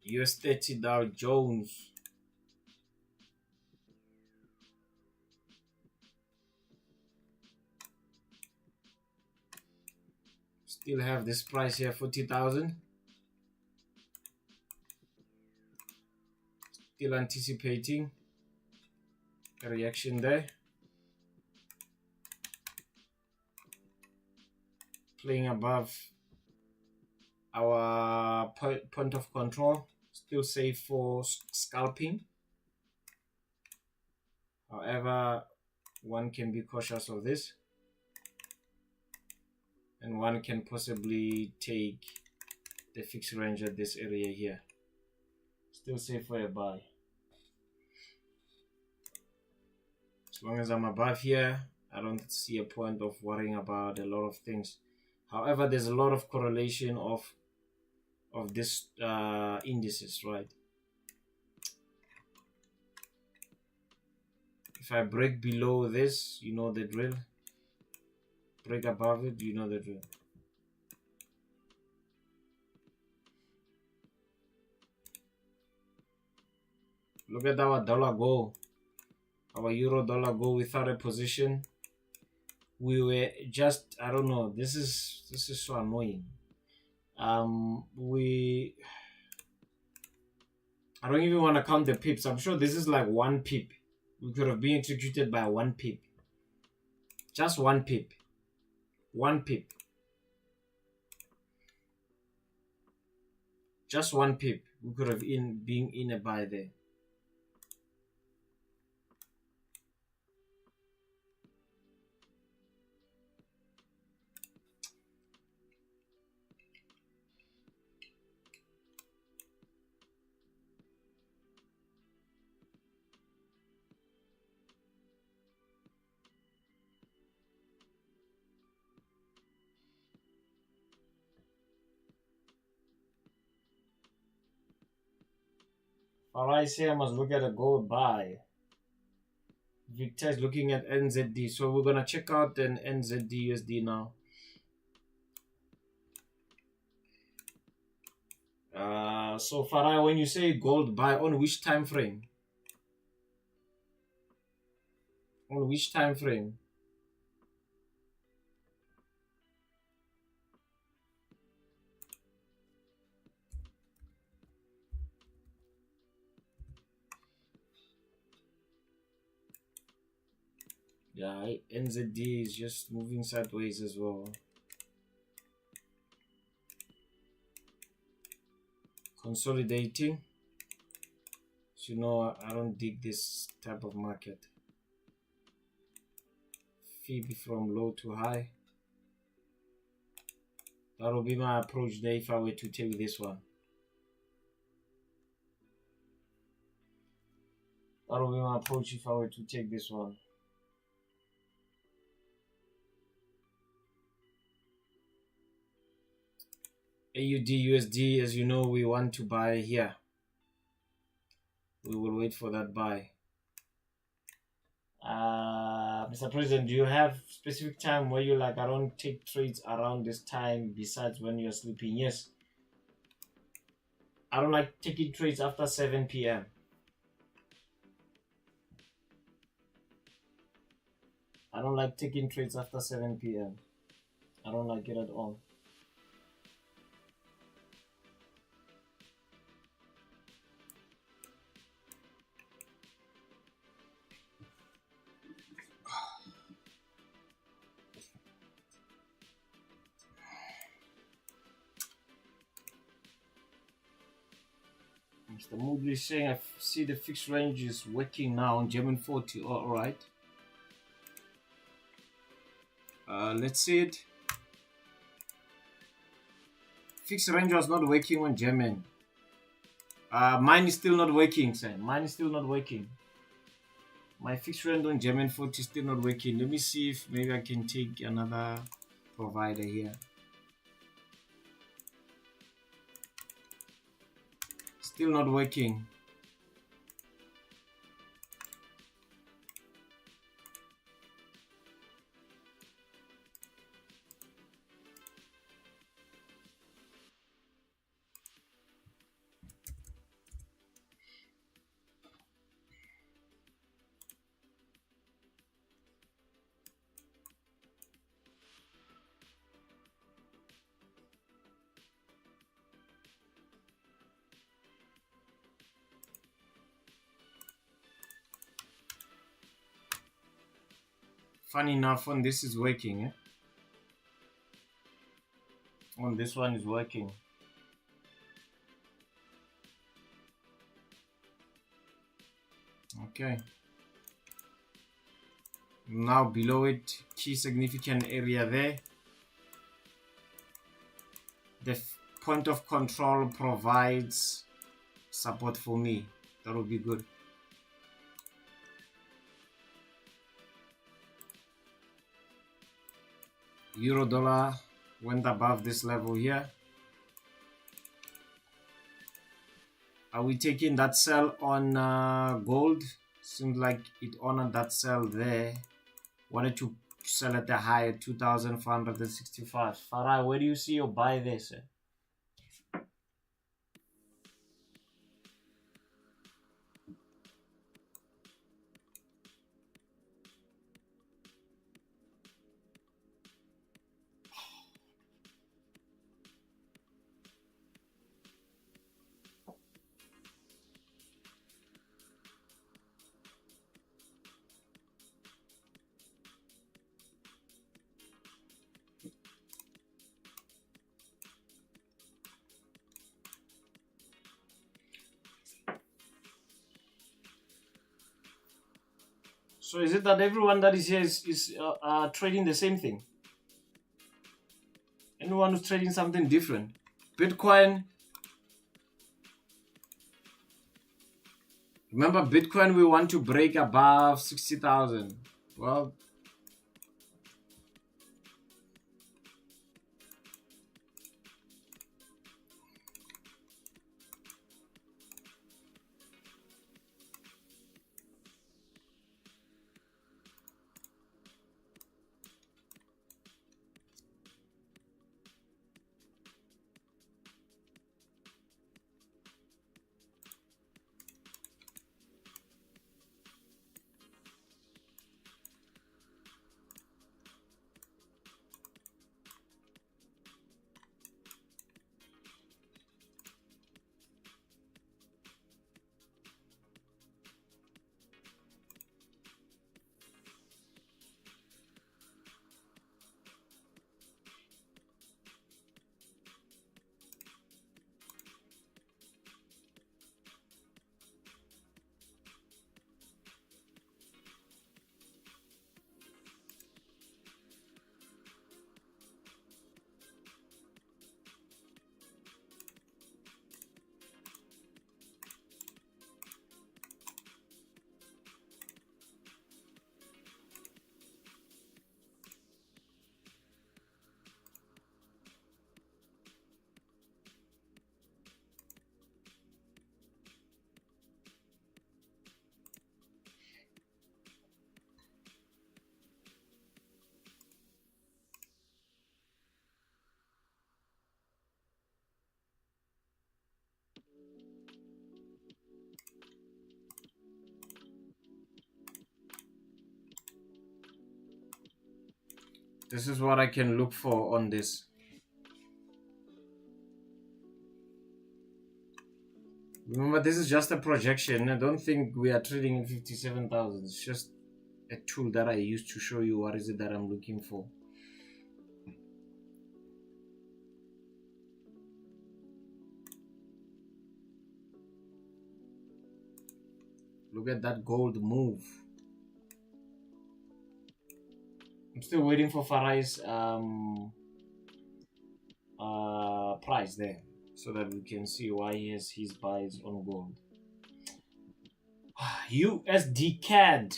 US30 Dow Jones. Still have this price here, 40,000. Still anticipating a reaction there. Playing above our point of control. Still safe for scalping. However, one can be cautious of this. And one can possibly take the fixed range at this area here. Still safe for a buy. As long as I'm above here, I don't see a point of worrying about a lot of things. However, there's a lot of correlation of this indices, right? If I break below this, you know the drill. Break above it, you know the drill. Look at our dollar go. Our euro dollar go without a position. We were just, I don't know, this is so annoying. I don't even want to count the pips. I'm sure this is like 1 pip. We could have been executed by 1 pip. Just 1 pip. 1 pip. Just 1 pip. We could have been in a buy there. Alright, say I must look at a gold buy. Victor is looking at NZD, so we're gonna check out an NZD USD now. So Farai, when you say gold buy, on which time frame? On which time frame? Yeah, NZD is just moving sideways as well. Consolidating. So, you know, I don't dig this type of market. Fib from low to high. That will be my approach there if I were to take this one. That will be my approach if I were to take this one. AUD USD, as you know, we want to buy here. We will wait for that buy. Mr. President, do you have specific time where you like, I don't take trades around this time besides when you're sleeping? Yes. I don't like taking trades after 7 p.m. I don't like taking trades after 7 p.m. I don't like it at all. Mr. Moodley is saying, I see the fixed range is working now on German 40. All right. Let's see it. Fixed range was not working on German. Mine is still not working, sir. Mine is still not working. My fixed range on German 40 is still not working. Let me see if maybe I can take another provider here. Still not working. Funny enough, on this is working. Eh? On this one is working. Okay. Now below it, key significant area there. The point of control provides support for me. That would be good. Euro dollar went above this level here. Are we taking that sell on gold? Seems like it honored that sell there. Wanted to sell at the high at 2,465. Farah, where do you see your buy there, sir? So is it that everyone that is here is trading the same thing? Anyone who's trading something different? Bitcoin. Remember Bitcoin, we want to break above 60,000. Well, This is what I can look for on this. Remember, this is just a projection. I don't think we are trading in 57,000. It's just a tool that I use to show you what is it that I'm looking for. Look at that gold move. I'm still waiting for Farai's price there, so that we can see why he has his buys on gold. USD CAD.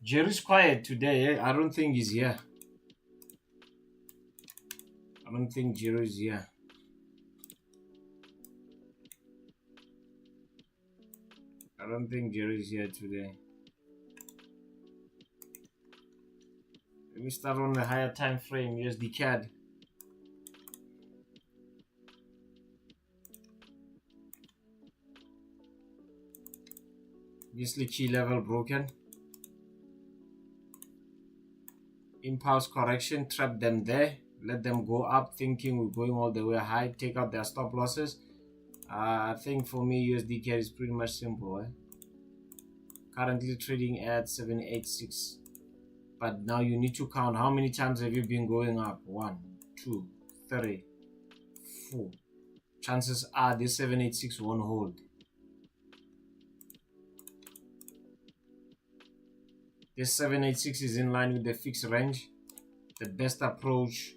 Jerry's quiet today. I don't think he's here. I don't think Jerry's here. I don't think Jerry's here today. Let me start on the higher time frame, USD CAD. Obviously key level broken. Impulse correction, trap them there. Let them go up thinking we're going all the way high. Take out their stop losses. I think for me USD CAD is pretty much simple. Currently trading at 786. But now you need to count how many times have you been going up. 1, 2, 3, 4. Chances are this 786 won't hold. This 786 is in line with the fixed range. The best approach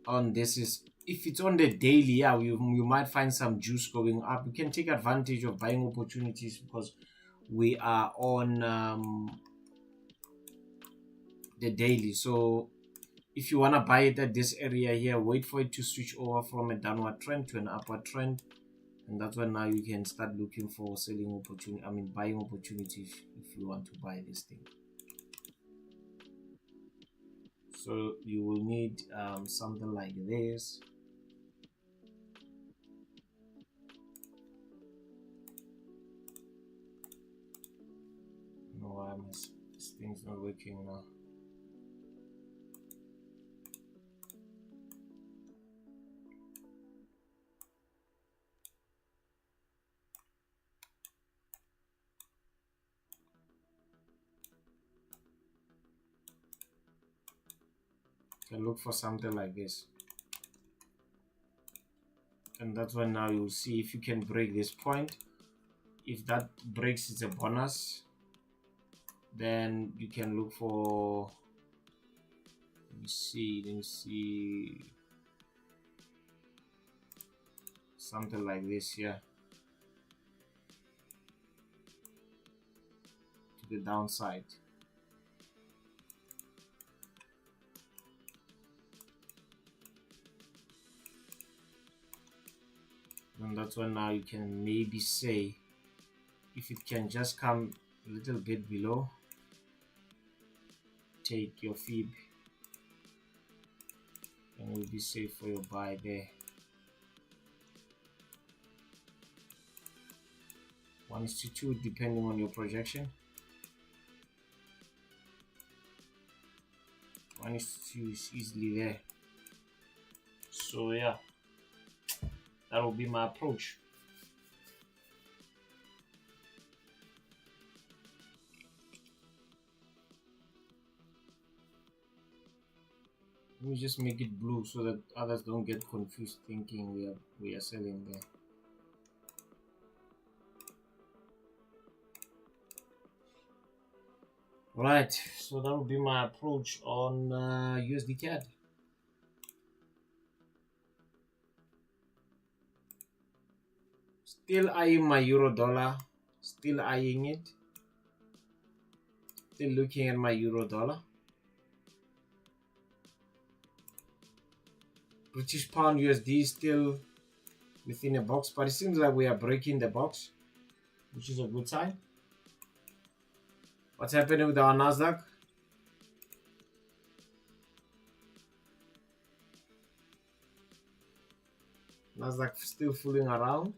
on this is, if it's on the daily, yeah, you might find some juice going up. You can take advantage of buying opportunities because we are on the daily. So if you want to buy it at this area here, wait for it to switch over from a downward trend to an upward trend, and that's when now you can start looking for selling opportunity, buying opportunities if you want to buy this thing. So you will need something like this. No, why this thing's not working now. Can look for something like this, and that's when now you'll see if you can break this point. If that breaks, it's a bonus. Then you can look for, let me see something like this here to the downside. And that's when now you can maybe say, if it can just come a little bit below, take your fib and you'll be safe for your buy there. 1:2 depending on your projection. 1:2 is easily there. So yeah, that will be my approach. Let me just make it blue so that others don't get confused thinking we are selling there. Right, so that will be my approach on USD CAD. Still eyeing my euro dollar, still eyeing it, still looking at my euro dollar. British pound USD is still within a box, but it seems like we are breaking the box, which is a good sign. What's happening with our NASDAQ? NASDAQ still fooling around.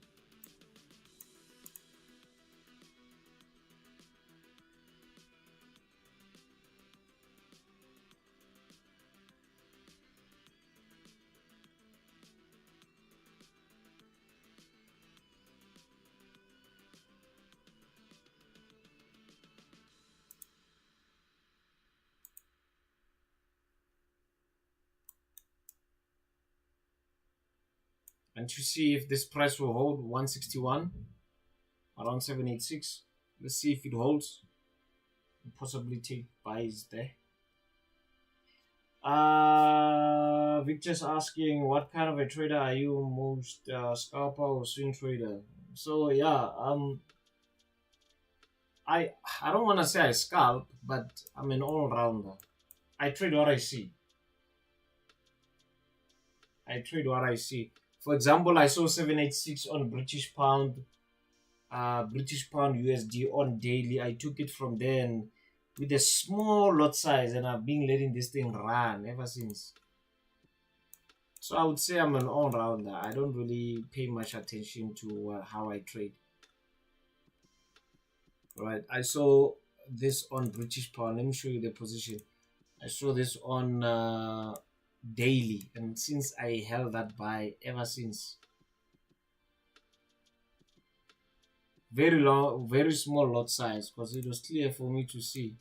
And to see if this price will hold 161 around 786. Let's see if it holds. Possibly take buys there. Victor's asking, what kind of a trader are you? Most scalper or swing trader? So yeah, I don't want to say I scalp, but I'm an all-rounder. I trade what I see. For example, I saw 786 on British pound USD on daily. I took it from there and with a small lot size, and I've been letting this thing run ever since. So I would say I'm an all-rounder. I don't really pay much attention to how I trade. Right, I saw this on British pound. Let me show you the position. I saw this on daily, and since I held that buy ever since. Very long, very small lot size, because it was clear for me to see.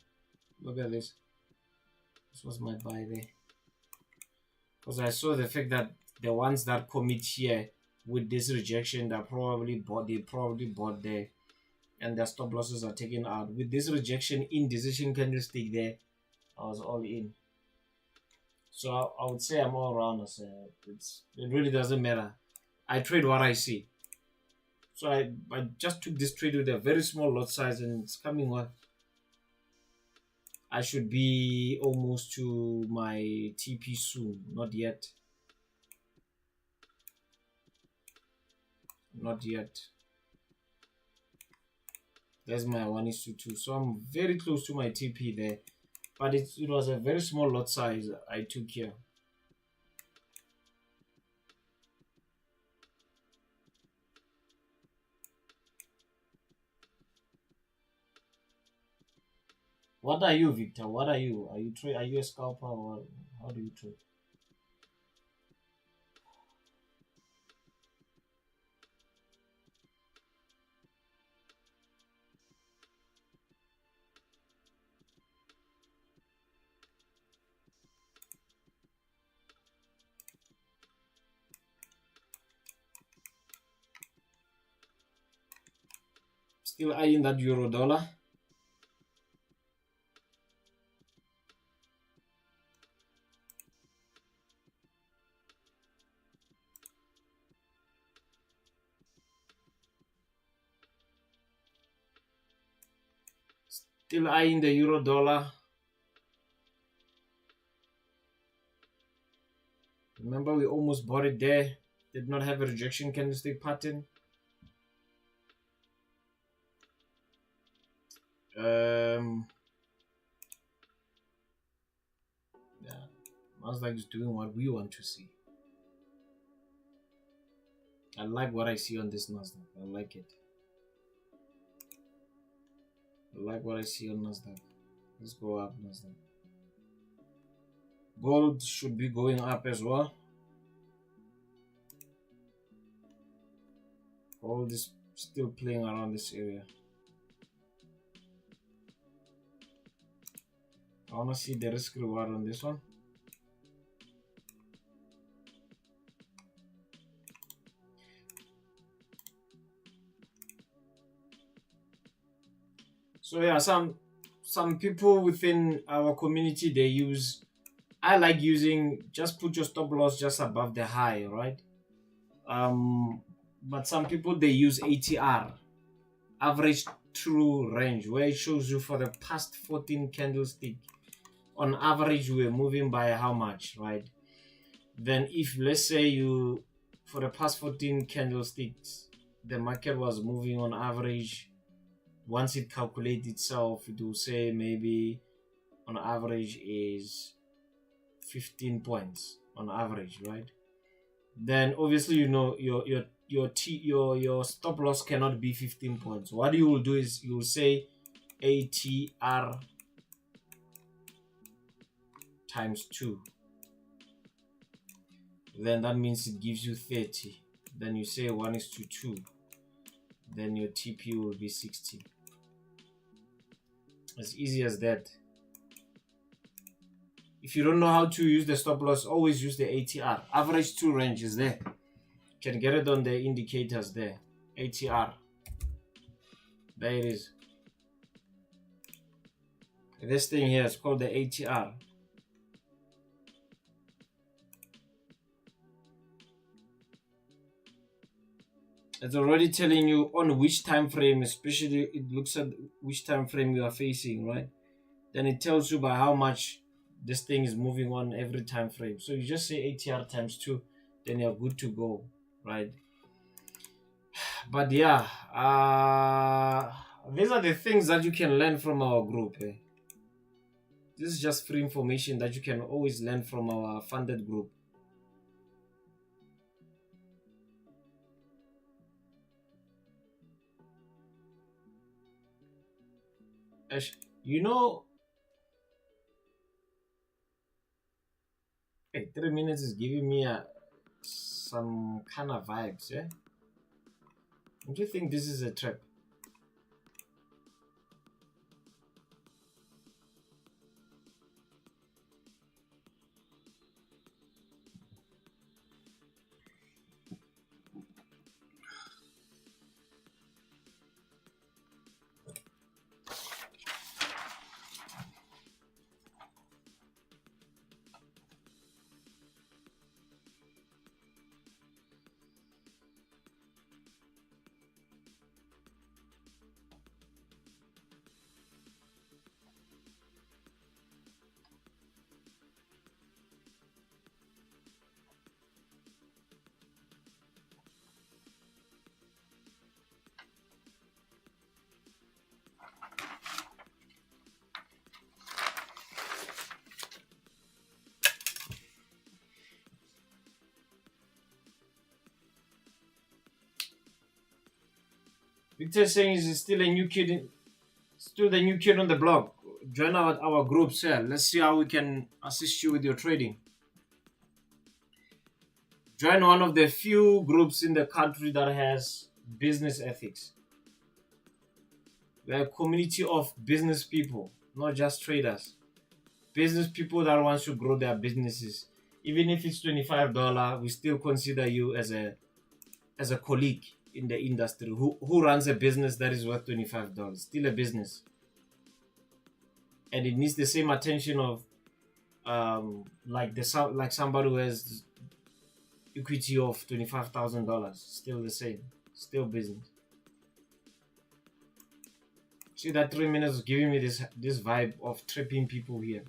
Look at this. This was my buy there. Because I saw the fact that the ones that commit here with this rejection, they probably bought there, and their stop losses are taken out. With this rejection indecision candlestick there, I was all in. So I would say I'm all around. It really doesn't matter. I trade what I see. So I just took this trade with a very small lot size, and it's coming well. I should be almost to my TP soon. Not yet. Not yet. There's my 1:2. So I'm very close to my TP there. But it was a very small lot size I took here. What are you, Victor? What are you? Are you a scalper, or how do you trade? Still eyeing that euro dollar. Still eyeing the euro dollar. Remember, we almost bought it there. Did not have a rejection candlestick pattern. Yeah, NASDAQ is doing what we want to see. I like what I see on this NASDAQ. I like it. I like what I see on NASDAQ. Let's go up, NASDAQ. Gold should be going up as well. Gold is still playing around this area. I want to see the risk reward on this one. So yeah, some people within our community, they use, I like using, just put your stop loss just above the high, right? But some people, they use ATR, average true range, where it shows you for the past 14 candlestick, on average we're moving by how much, right? Then if, let's say, you, for the past 14 candlesticks, the market was moving on average, once it calculates itself, it will say maybe on average is 15 points on average, right? then obviously you know your stop loss cannot be 15 points. What you will do is you will say ATR times 2. Then that means it gives you 30. Then you say 1:2. Then your TP will be 60. As easy as that. If you don't know how to use the stop loss, always use the ATR. Average 2 range is there. You can get it on the indicators there. ATR. There it is. This thing here is called the ATR. It's already telling you on which time frame, especially it looks at which time frame you are facing, right? Then it tells you by how much this thing is moving on every time frame. So you just say ATR times 2, then you're good to go, right? But yeah, these are the things that you can learn from our group. This is just free information that you can always learn from our funded group. You know, hey, 3 minutes is giving me some kind of vibes, yeah? Don't you think this is a trap? Victor is saying he's still a new kid, still the new kid on the block. Join our groups here. Let's see how we can assist you with your trading. Join one of the few groups in the country that has business ethics. We're a community of business people, not just traders. Business people that want to grow their businesses. Even if it's $25, we still consider you as a colleague in the industry who runs a business that is worth $25. Still a business. And it needs the same attention of like somebody who has equity of $25,000. Still the same. Still business. See, that 3 minutes is giving me this vibe of tripping people here.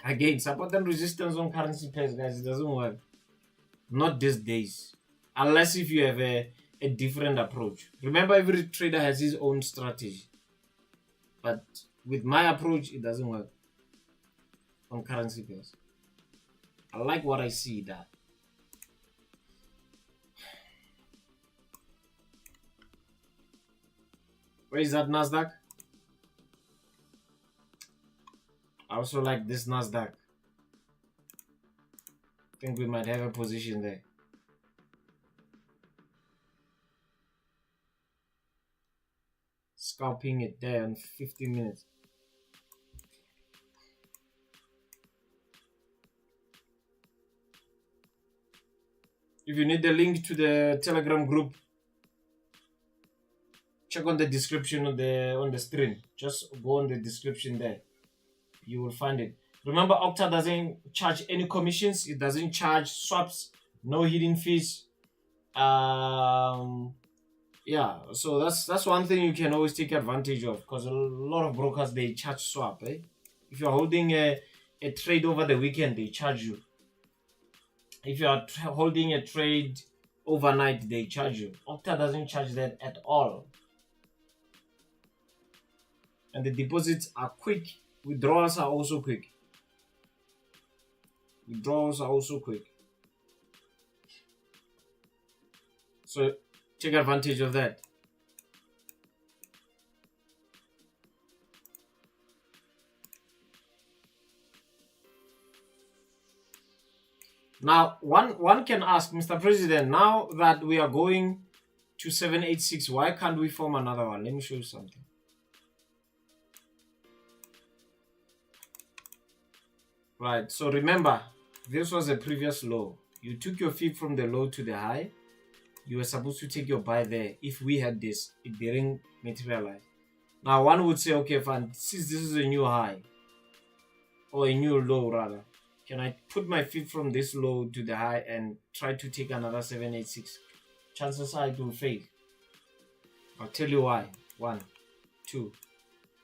Again, support and resistance on currency pairs, guys. It doesn't work. Not these days. Unless if you have a different approach. Remember, every trader has his own strategy. But with my approach, it doesn't work on currency pairs. I like what I see that. Where is that NASDAQ? I also like this NASDAQ. I think we might have a position there. Scalping it there in 15 minutes. If you need the link to the Telegram group, check on the description on the stream. Just go on the description there. You will find it. Remember, Octa doesn't charge any commissions. It doesn't charge swaps. No hidden fees. Yeah, so that's one thing you can always take advantage of, because a lot of brokers, they charge swap. If you're holding a trade over the weekend, they charge you. If you are holding a trade overnight, they charge you. Octa doesn't charge that at all. And the deposits are quick. Withdrawals are also quick. Withdrawals are also quick. So take advantage of that. Now, one can ask, Mr. President, now that we are going to 786, why can't we form another one? Let me show you something. Right, so remember, this was a previous low. You took your fib from the low to the high. You were supposed to take your buy there. If we had this, it didn't materialize. Now, one would say, okay, fine, since this is a new high, or a new low rather, can I put my fib from this low to the high and try to take another 786? Chances are it will fail. I'll tell you why. 1, 2,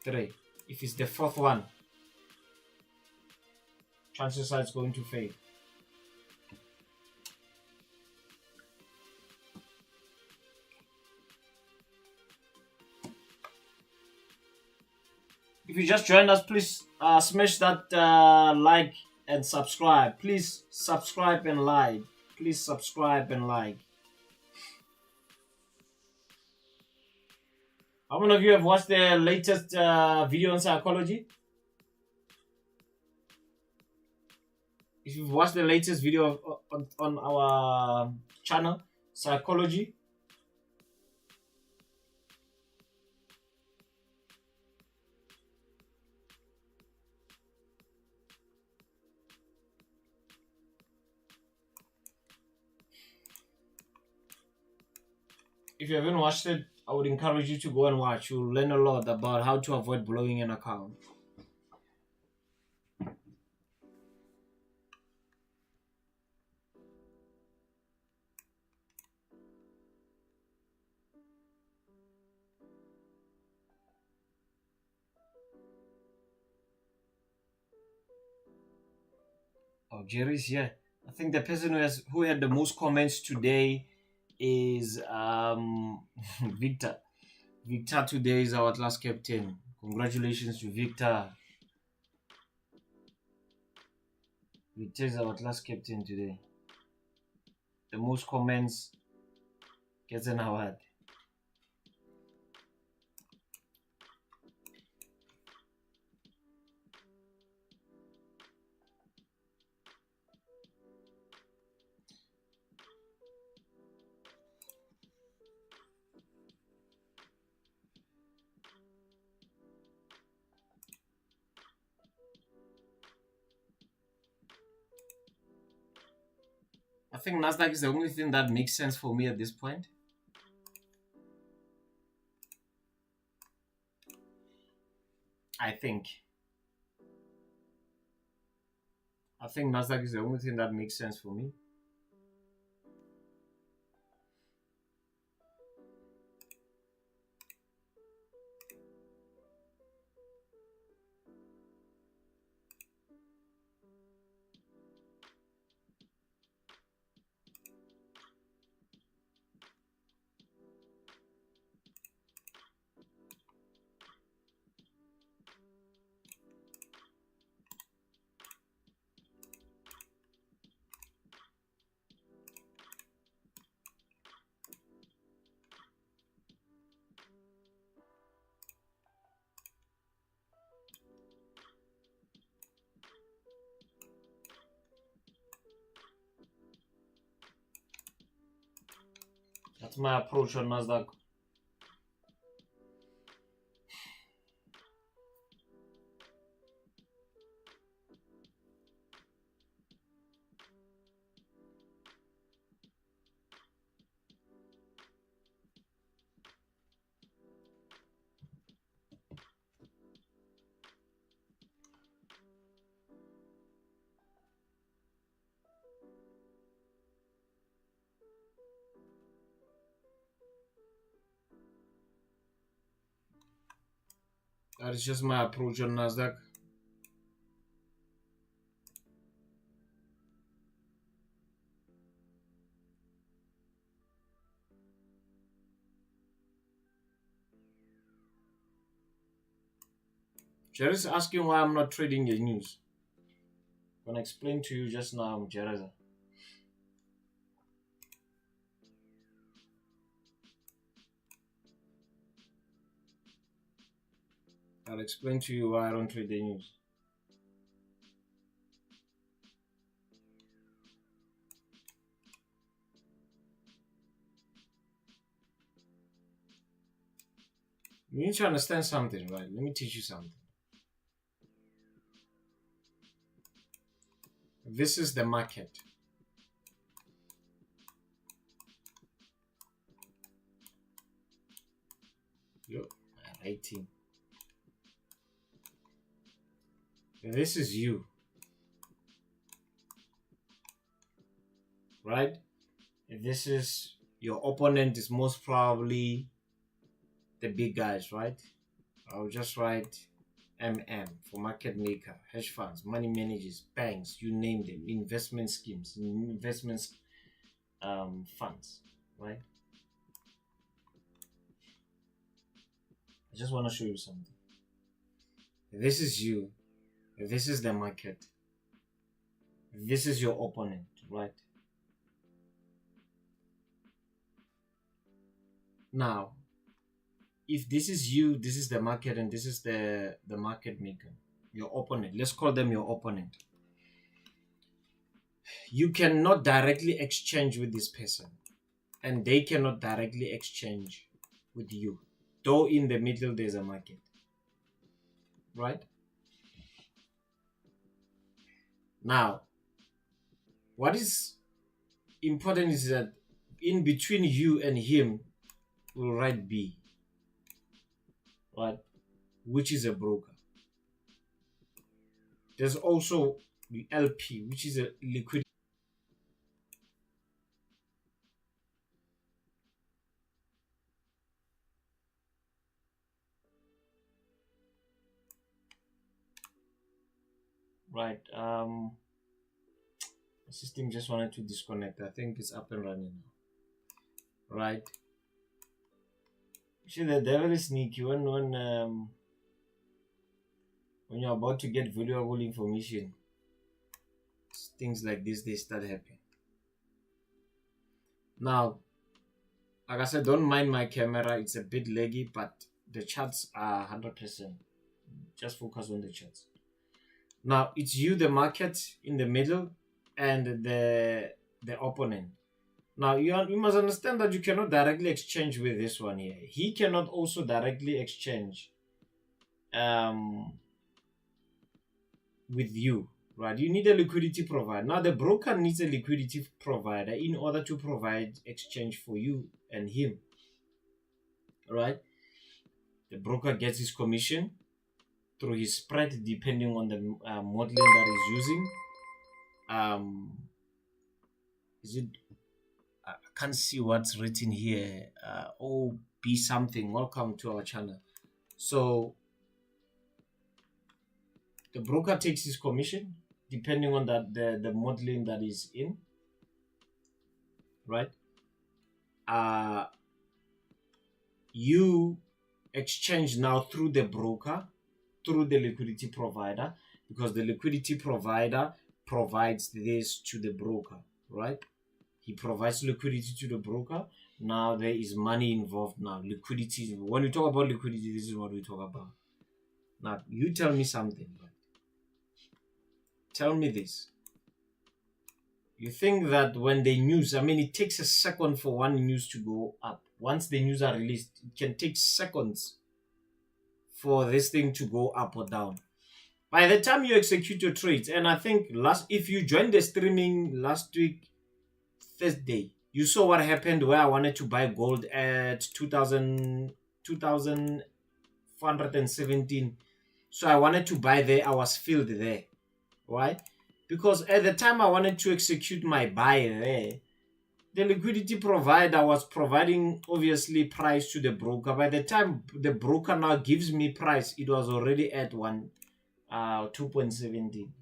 3. If it's the fourth one, chances are it's going to fail. If you just joined us, please smash that like and subscribe. Please subscribe and like. Please subscribe and like. How many of you have watched the latest video on psychology? If you've watched the latest video on our channel, psychology, if you haven't watched it, I would encourage you to go and watch. You'll learn a lot about how to avoid blowing an account. Oh, Jerry's here. I think the person who had the most comments today is Victor. Victor today is our class captain. Congratulations to Victor. Victor is our class captain today. The most comments gets an award. I think NASDAQ is the only thing that makes sense for me at this point. I think NASDAQ is the only thing that makes sense for me. That's my approach on NASDAQ. That is just my approach on NASDAQ. Jerry's asking why I'm not trading the news. I'm going to explain to you just now, Jerry. I'll explain to you why I don't trade the news. You need to understand something, right? Let me teach you something. This is the market. You're writing. This is you. Right? This is your opponent, is most probably the big guys, right? I'll just write MM for market maker, hedge funds, money managers, banks, you name them, investment schemes, investments, funds, right? I just want to show you something. This is you. This is the market. This is your opponent, right? Now, if this is you, this is the market, and this is the market maker, your opponent. Let's call them your opponent. You cannot directly exchange with this person, and they cannot directly exchange with you, though in the middle there's a market, right? Now, what is important is that in between you and him, we'll write B, right? Which is a broker. There's also the LP, which is a liquidity. Right. The system just wanted to disconnect. I think it's up and running now. Right. See, the devil is sneaky when you're about to get valuable information, things like this, they start happening. Now, like I said, don't mind my camera. It's a bit laggy, but the charts are 100%. Just focus on the charts. Now, it's you, the market, in the middle, and the opponent. Now, you must understand that you cannot directly exchange with this one here. He cannot also directly exchange with you, right? You need a liquidity provider. Now, the broker needs a liquidity provider in order to provide exchange for you and him, right? The broker gets his commission through his spread, depending on the modeling that he's using. Is it? I can't see what's written here. OB something. Welcome to our channel. So the broker takes his commission depending on the modeling that is in, right? You exchange now through the broker, through the liquidity provider, because the liquidity provider provides this to the broker, right? He provides liquidity to the broker. Now there is money involved now. Liquidity. When we talk about liquidity, this is what we talk about. Now, you tell me something, right? Tell me this. You think that when the news, it takes a second for one news to go up. Once the news are released, it can take seconds for this thing to go up or down. By the time you execute your trades, and I think if you joined the streaming last week, Thursday, you saw what happened where I wanted to buy gold at 2,417. So I wanted to buy there. I was filled there. Why? Because at the time I wanted to execute my buy there, the liquidity provider was providing, obviously, price to the broker. By the time the broker now gives me price, it was already at 2.17.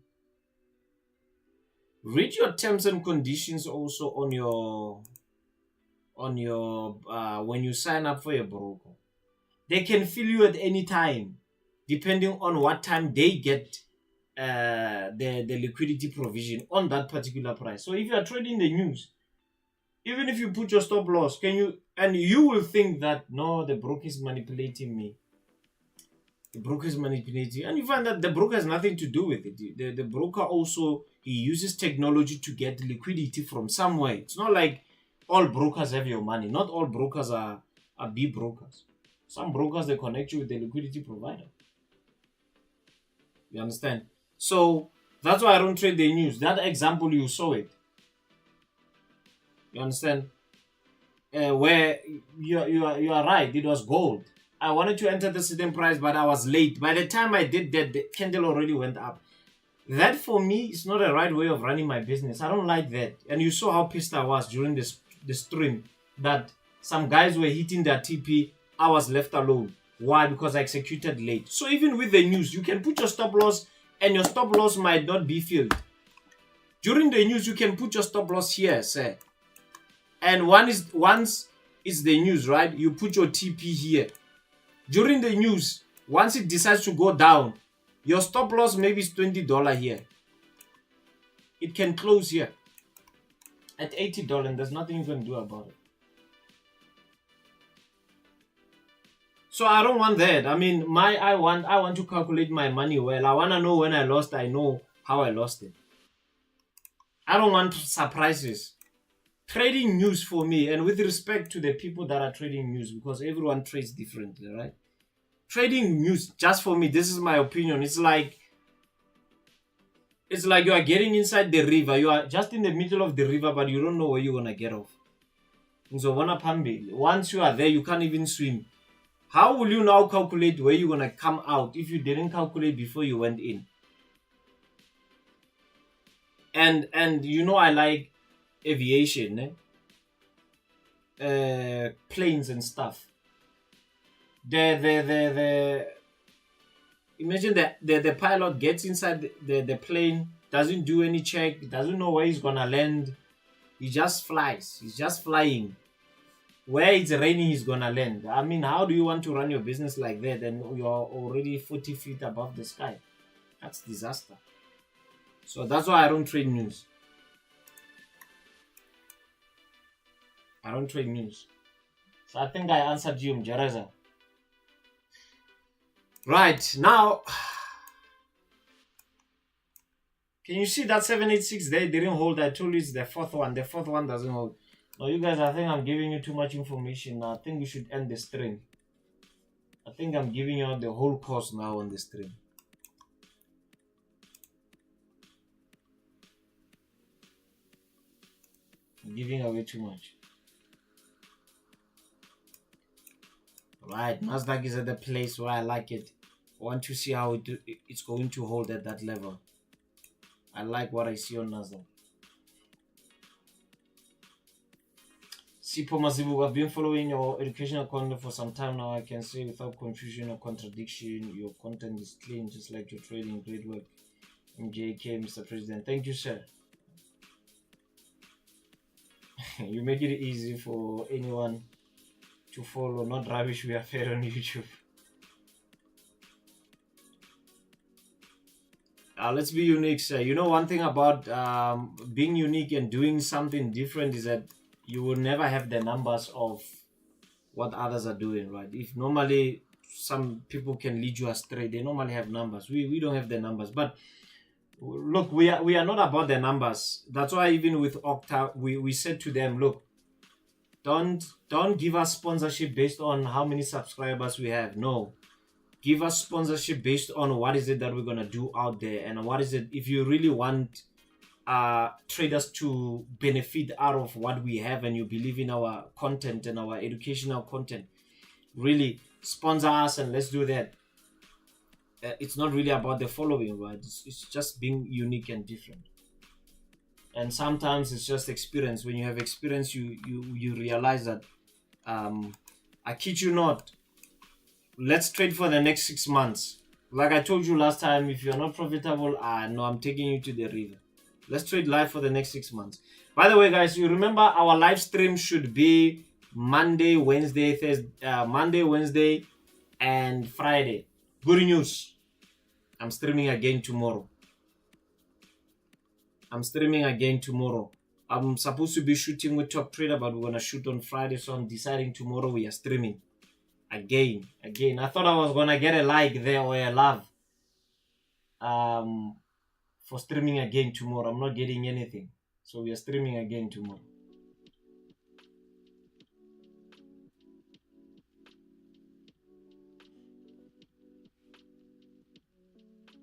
Read your terms and conditions also on your when you sign up for a broker. They can fill you at any time, depending on what time they get the liquidity provision on that particular price. So if you are trading the news, even if you put your stop loss, you will think that no, the broker is manipulating me. The broker is manipulating, and you find that the broker has nothing to do with it. The broker also, he uses technology to get liquidity from somewhere. It's not like all brokers have your money. Not all brokers are B brokers. Some brokers, they connect you with the liquidity provider. You understand? So that's why I don't trade the news. That example, you saw it. You understand? Where you are right. It was gold. I wanted to enter the certain price, but I was late. By the time I did that, the candle already went up. That for me is not a right way of running my business. I don't like that. And you saw how pissed I was during the stream that some guys were hitting their TP. I was left alone. Why? Because I executed late. So even with the news, you can put your stop loss and your stop loss might not be filled. During the news, you can put your stop loss here, sir. And once it's the news, right? You put your TP here. During the news, once it decides to go down, your stop loss maybe is $20 here. It can close here at $80 and there's nothing you can do about it. So I don't want that. I mean, I want to calculate my money well. I want to know when I lost, I know how I lost it. I don't want surprises. Trading news for me, and with respect to the people that are trading news, because everyone trades differently, right? Trading news, just for me, this is my opinion. It's like you are getting inside the river. You are just in the middle of the river, but you don't know where you're gonna get off. So once you are there, you can't even swim. How will you now calculate where you're gonna come out if you didn't calculate before you went in? And you know, I like aviation, planes and stuff. Imagine that the pilot gets inside the plane, doesn't do any check, doesn't know where he's gonna land. He just flies. He's just flying. Where it's raining, he's gonna land. I mean, how do you want to run your business like that and you're already 40 feet above the sky? That's disaster. So that's why I don't trade news. I don't trade news. So I think I answered you, Mjareza. Right, now, can you see that 786 they didn't hold? I told you it's the fourth one. The fourth one doesn't hold. Now, you guys, I think I'm giving you too much information now. I think we should end the stream. I think I'm giving you out the whole course now on the stream. I'm giving away too much. Right, NASDAQ is at the place where I like it. I want to see how it's going to hold at that level. I like what I see on NASDAQ. Sipo Mazibu, I've been following your educational content for some time now. I can say without confusion or contradiction, your content is clean, just like your trading. Great work. MJK, Mr. President. Thank you, sir. You make it easy for anyone to follow, not rubbish we are fed on YouTube. Let's be unique, sir. You know, one thing about being unique and doing something different is that you will never have the numbers of what others are doing, right? If normally some people can lead you astray, they normally have numbers. We don't have the numbers. But look, we are not about the numbers. That's why even with Okta, we said to them, look, don't give us sponsorship based on how many subscribers we have. No, give us sponsorship based on what is it that we're gonna do out there, and what is it if you really want traders to benefit out of what we have, and you believe in our content and our educational content. Really sponsor us and let's do that. It's not really about the following, right? It's just being unique and different. And sometimes it's just experience. When you have experience, you realize that I kid you not, let's trade for the next 6 months. Like I told you last time, if you're not profitable, no, I'm taking you to the river. Let's trade live for the next 6 months. By the way, guys, you remember our live stream should be Monday, Wednesday, and Friday. Good news. I'm streaming again tomorrow. I'm supposed to be shooting with Top Trader, but we're going to shoot on Friday. So I'm deciding tomorrow we are streaming. Again. I thought I was gonna get a like there or a love. For streaming again tomorrow. I'm not getting anything. So we are streaming again tomorrow.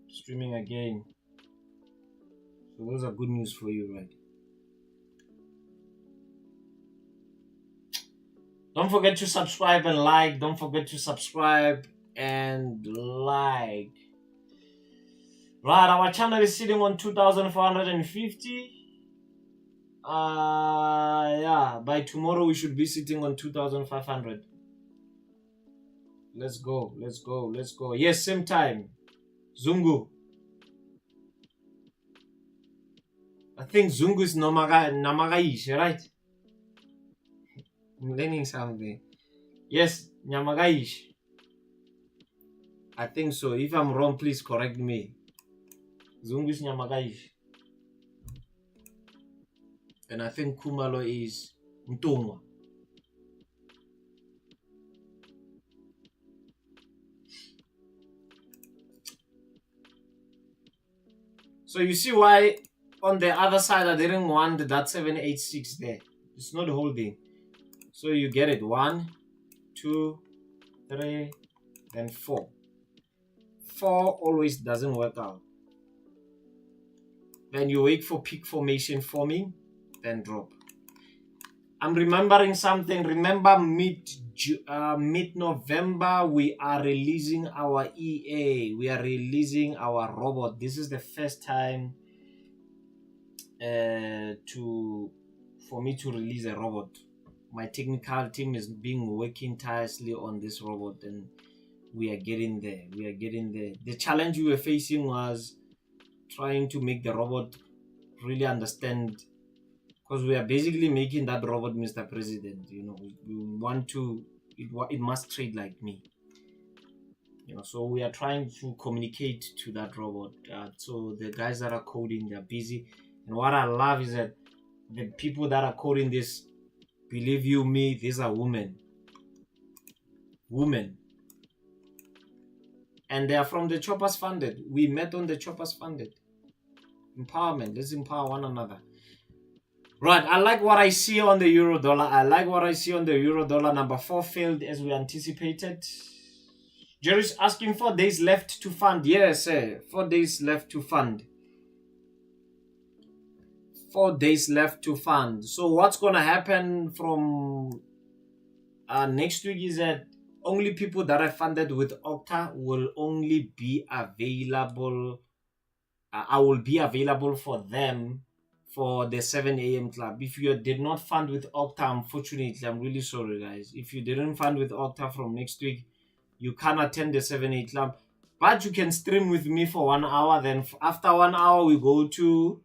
Streaming again. So those are good news for you, right? Don't forget to subscribe and like. Don't forget to subscribe and like. Right, our channel is sitting on 2,450. Yeah, by tomorrow we should be sitting on 2,500. Let's go. Yes, same time. Zungu. I think Zungu is Namagaish, right? I'm learning something. Yes, Nyamagaish. I think so. If I'm wrong, please correct me. Zungu is Nyamagaish. And I think Kumalo is Mtungwa. So you see why on the other side I didn't want that 786 there. It's not holding. So you get it. 1, 2, 3, then 4. 4 always doesn't work out. Then you wait for peak formation forming, then drop. I'm remembering something. Remember mid-November, we are releasing our EA. We are releasing our robot. This is the first time for me to release a robot. My technical team is working tirelessly on this robot, and we are getting there. The challenge we were facing was trying to make the robot really understand, because we are basically making that robot Mr. President. You know, we want to, it must trade like me. You know, so we are trying to communicate to that robot. So the guys that are coding, they're busy. And what I love is that the people that are coding this, believe you me, these are women. And they are from the Choppers Funded. We met on the Choppers Funded. Empowerment. Let's empower one another. Right. I like what I see on the euro dollar. Number 4 failed as we anticipated. Jerry's asking 4 days left to fund. Yes, sir. 4 days left to fund. 4 days left to fund. So what's going to happen from next week is that only people that are funded with Okta will only be available. I will be available for them for the 7 a.m. club. If you did not fund with Okta, unfortunately, I'm really sorry, guys. If you didn't fund with Okta from next week, you can't attend the 7 a.m. club. But you can stream with me for 1 hour. Then after 1 hour, we go to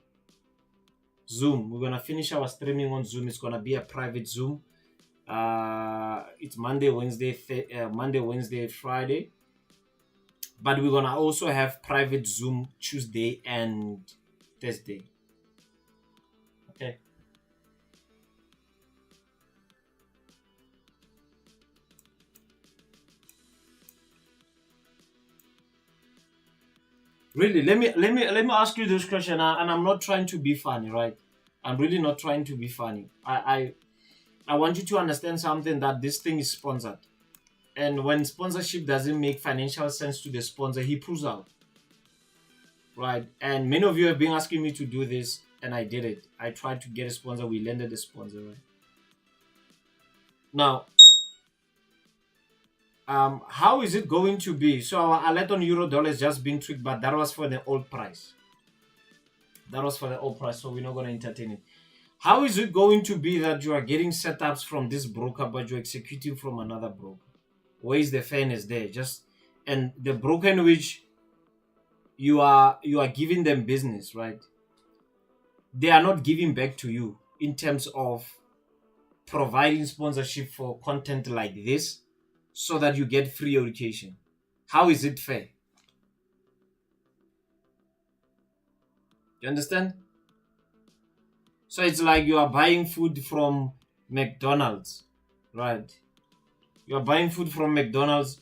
Zoom. We're going to finish our streaming on Zoom. It's going to be a private Zoom. It's Monday, Wednesday, Friday. But we're going to also have private Zoom Tuesday and Thursday. Okay. Really, let me ask you this question, and I'm not trying to be funny, right? I'm really not trying to be funny. I want you to understand something, that this thing is sponsored. And when sponsorship doesn't make financial sense to the sponsor, he pulls out. Right? And many of you have been asking me to do this, and I did it. I tried to get a sponsor. We landed a sponsor, right? Now, how is it going to be? So our alert on euro dollar is just being tweaked, but that was for the old price. So we're not going to entertain it. How is it going to be that you are getting setups from this broker, but you're executing from another broker? Where is the fairness there? And the broker in which you are giving them business, right? They are not giving back to you in terms of providing sponsorship for content like this so that you get free education. How is it fair? You understand? So it's like you are buying food from McDonald's, right? You are buying food from McDonald's,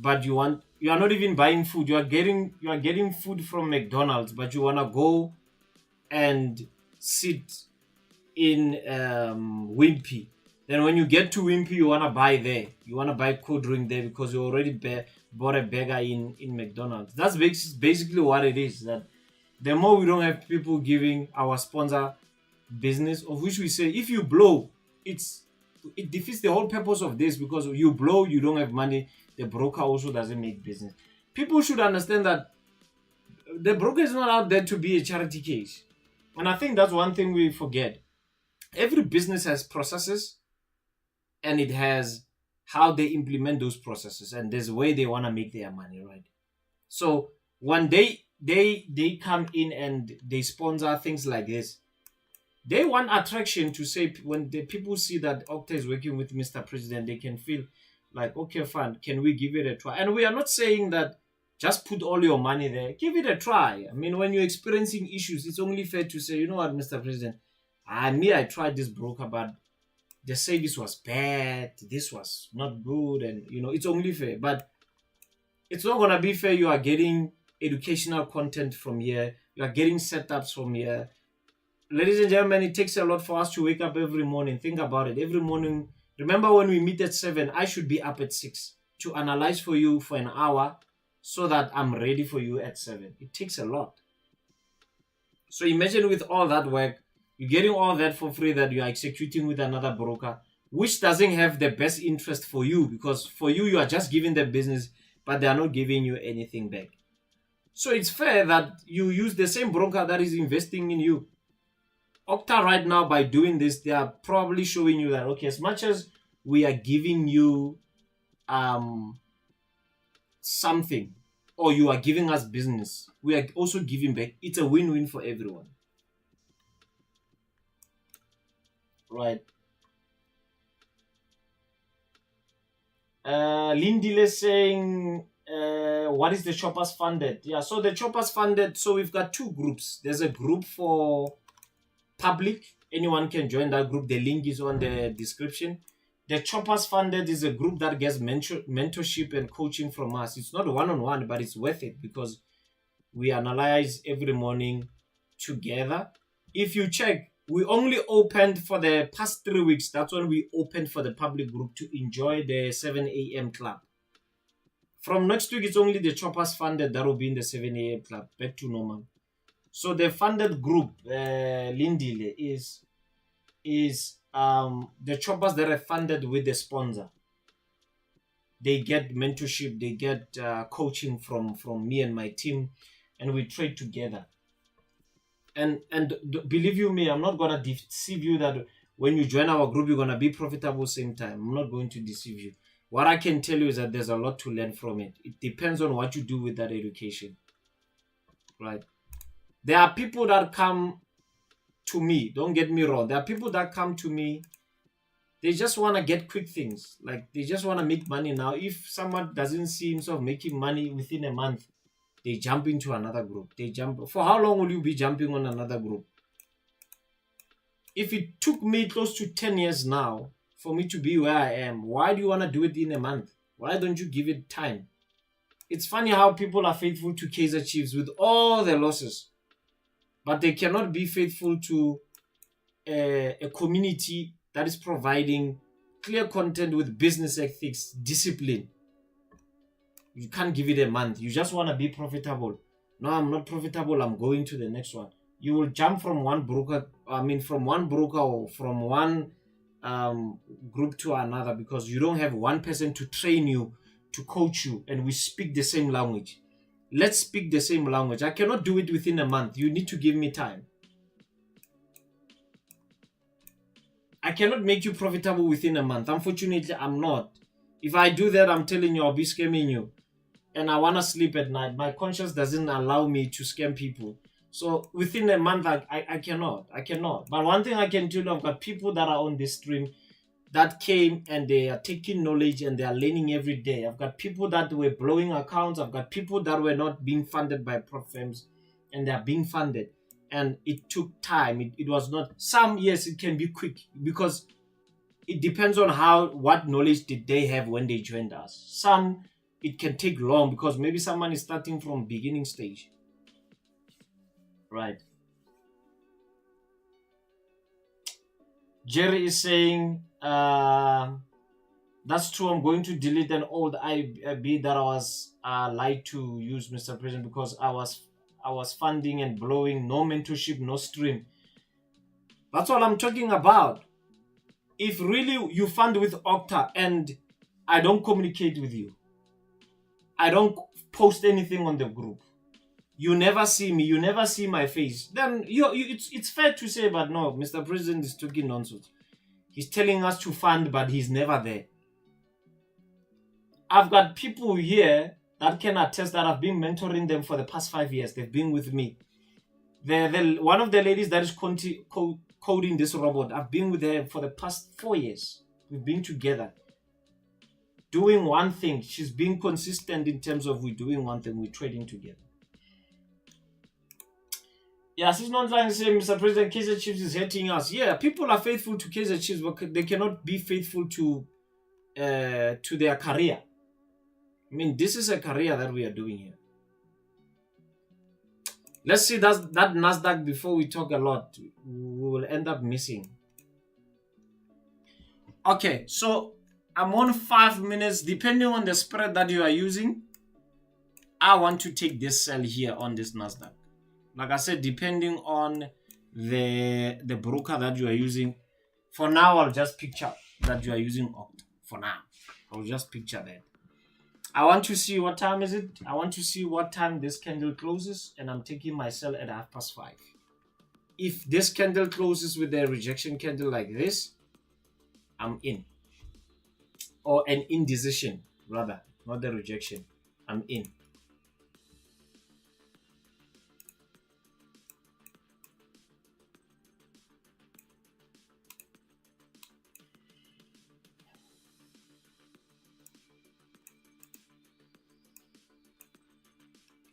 but you are not even buying food. You are getting food from McDonald's, but you wanna go and sit in Wimpy. Then when you get to Wimpy, you wanna buy there. You wanna buy cold drink there because you already bought a burger in McDonald's. That's basically what it is. That the more we don't have people giving our sponsor business, of which we say if you blow, it defeats the whole purpose of this, because you blow, you don't have money. The broker also doesn't make business. People should understand that the broker is not out there to be a charity case. And I think that's one thing we forget. Every business has processes, and it has how they implement those processes, and there's a way they want to make their money, right? So when they come in and they sponsor things like this, they want attraction to say, when the people see that Okta is working with Mr. President, they can feel like, okay, fine, can we give it a try? And we are not saying that just put all your money there. Give it a try. I mean, when you're experiencing issues, it's only fair to say, you know what, Mr. President, I tried this broker, but they say this was bad, this was not good, and it's only fair. But it's not gonna be fair. You are getting educational content from here, you are getting setups from here. Ladies and gentlemen, it takes a lot for us to wake up every morning. Think about it. Every morning, remember when we meet at 7, I should be up at 6 to analyze for you for an hour so that I'm ready for you at 7. It takes a lot. So imagine with all that work, you're getting all that for free, that you are executing with another broker, which doesn't have the best interest for you, because for you, you are just giving them business, but they are not giving you anything back. So it's fair that you use the same broker that is investing in you. Okta right now, by doing this, they are probably showing you that, okay, as much as we are giving you something, or you are giving us business, we are also giving back. It's a win-win for everyone. Right. Lindy is saying, what is the choppers funded? Yeah, so the choppers funded, so we've got 2 groups. There's a group for public. Anyone can join that group. The link is on the description. The choppers funded is a group that gets mentorship and coaching from us. It's not one-on-one, but it's worth it because we analyze every morning together. If you check, we only opened for the past 3 weeks. That's when we opened for the public group to enjoy the 7 a.m. club. From next week, it's only the choppers funded that will be in the 7 a.m. club. Back to normal. So the funded group, Lindile, is the choppers that are funded with the sponsor. They get mentorship, they get coaching from me and my team, and we trade together. And believe you me, I'm not gonna deceive you that when you join our group, you're gonna be profitable same time. I'm not going to deceive you. What I can tell you is that there's a lot to learn from it. It depends on what you do with that education, right? There are people that come to me, don't get me wrong. There are people that come to me, they just want to get quick things. Like, they just want to make money now. If someone doesn't see himself making money within a month, they jump into another group. For how long will you be jumping on another group? If it took me close to 10 years now for me to be where I am, why do you want to do it in a month? Why don't you give it time? It's funny how people are faithful to Kaizer Chiefs with all their losses, but they cannot be faithful to a community that is providing clear content with business ethics, discipline. You can't give it a month. You just want to be profitable. No, I'm not profitable. I'm going to the next one. You will jump from one broker or from one group to another because you don't have one person to train you, to coach you, and we speak the same language. Let's speak the same language. I cannot do it within a month. You need to give me time. I cannot make you profitable within a month. Unfortunately, I'm not. If I do that, I'm telling you, I'll be scamming you. And I want to sleep at night. My conscience doesn't allow me to scam people. So within a month, I cannot. But one thing I can tell you, I've got people that are on this stream that came and they are taking knowledge and they are learning every day. I've got people that were blowing accounts. I've got people that were not being funded by prop firms and they are being funded. And it took time. It was not, some, yes, it can be quick because it depends on what knowledge did they have when they joined us. Some, it can take long because maybe someone is starting from beginning stage. Right. Jerry is saying, that's true. I'm going to delete an old IB that I was lied to use, Mr. President, because I was funding and blowing, no mentorship, no stream. That's all I'm talking about. If really you fund with Okta and I don't communicate with you, I don't post anything on the group, you never see me, you never see my face, then it's fair to say, but no, Mr. President is talking nonsense. He's telling us to fund, but he's never there. I've got people here that can attest that I've been mentoring them for the past 5 years. They've been with me. One of the ladies that is coding this robot, I've been with her for the past 4 years. We've been together doing one thing. She's been consistent in terms of we're doing one thing, we're trading together. Yeah, she's not trying to say, Mr. President, Kaizer Chiefs is hurting us. Yeah, people are faithful to Kaizer Chiefs, but they cannot be faithful to their career. I mean, this is a career that we are doing here. Let's see that NASDAQ before we talk a lot. We will end up missing. Okay, so I'm on 5 minutes. Depending on the spread that you are using, I want to take this sell here on this NASDAQ. Like I said, depending on the broker that you are using. For now, I'll just picture that you are using Okta. For now, I'll just picture that. I want to see what time is it. I want to see what time this candle closes, and I'm taking my sell at 5:30. If this candle closes with a rejection candle like this, I'm in. Or an indecision, rather, not the rejection. I'm in.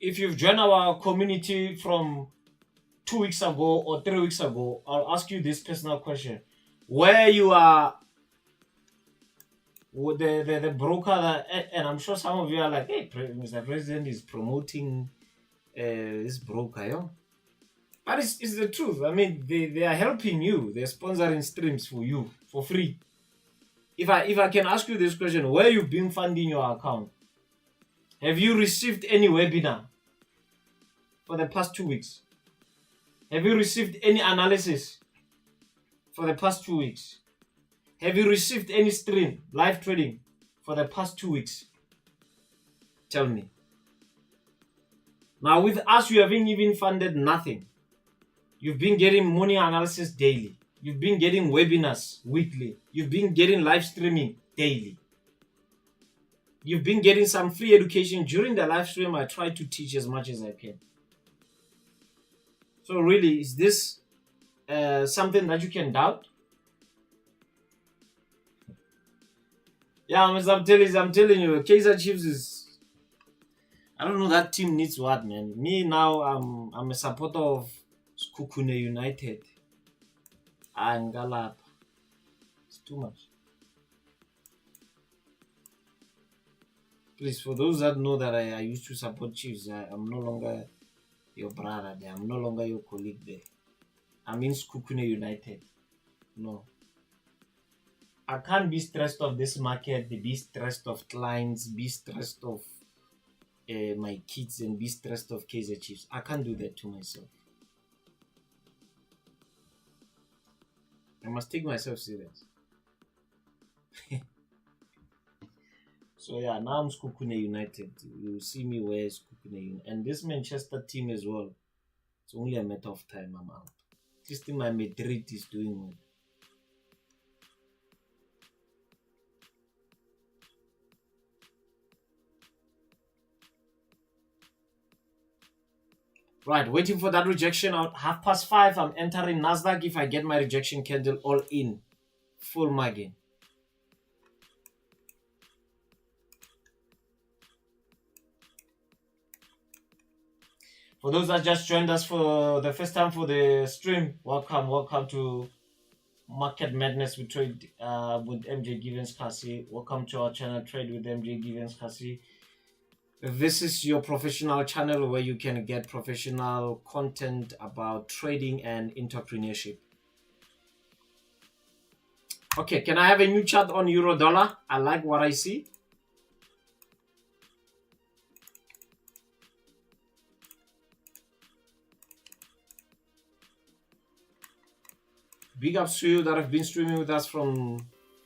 If you've joined our community from 2 weeks ago or 3 weeks ago, I'll ask you this personal question. Where you are with the broker, and I'm sure some of you are like, hey, Mr. President is promoting this broker, yo. But it's the truth. I mean, they are helping you. They're sponsoring streams for you for free. If I can ask you this question, where you've been funding your account? Have you received any webinar for the past 2 weeks? Have you received any analysis for the past 2 weeks? Have you received any stream, live trading for the past 2 weeks? Tell me. Now with us, you haven't even funded nothing. You've been getting morning analysis daily. You've been getting webinars weekly. You've been getting live streaming daily. You've been getting some free education. During the live stream, I try to teach as much as I can. So really, is this something that you can doubt? Yeah, I'm telling you, Kaizer Chiefs is... I don't know, that team needs what, man. Me now, I'm a supporter of Skukune United. And Galap. It's too much. Please, for those that know that I used to support Chiefs, I'm no longer your brother there. I'm no longer your colleague there. I'm in Skukune United. No. I can't be stressed of this market, be stressed of clients, be stressed of my kids, and be stressed of Kaizer Chiefs. I can't do that to myself. I must take myself serious. So yeah, now I'm Skukune United. You see me wear Skukune United. And this Manchester team as well. It's only a matter of time I'm out. At least my Madrid is doing well. Right, waiting for that rejection out. 5:30, I'm entering NASDAQ. If I get my rejection candle, all in. Full margin. For those that just joined us for the first time for the stream, welcome to Market Madness with Trade with Mj Givens Kgasi. Welcome to our channel, Trade with Mj Givens Kgasi. This is your professional channel where you can get professional content about trading and entrepreneurship. Okay, can I have a new chart on Euro Dollar? I like what I see. Big ups to you that have been streaming with us from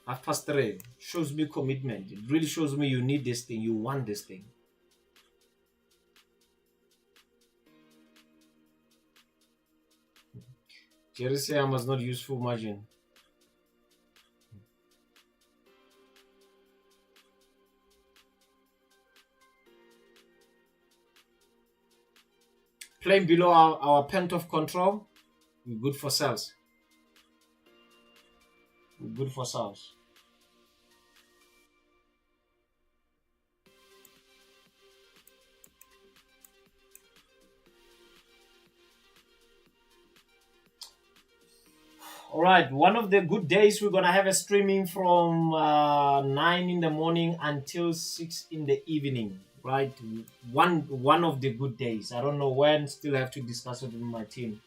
3:30. Shows me commitment. It really shows me you need this thing. You want this thing. Jerry say I must not use full margin. Playing below our point of control, we're good for sales. We're good for sales. All right, one of the good days we're gonna have a streaming from 9 in the morning until 6 in the evening. Right, one of the good days. I don't know when. Still have to discuss it with my team.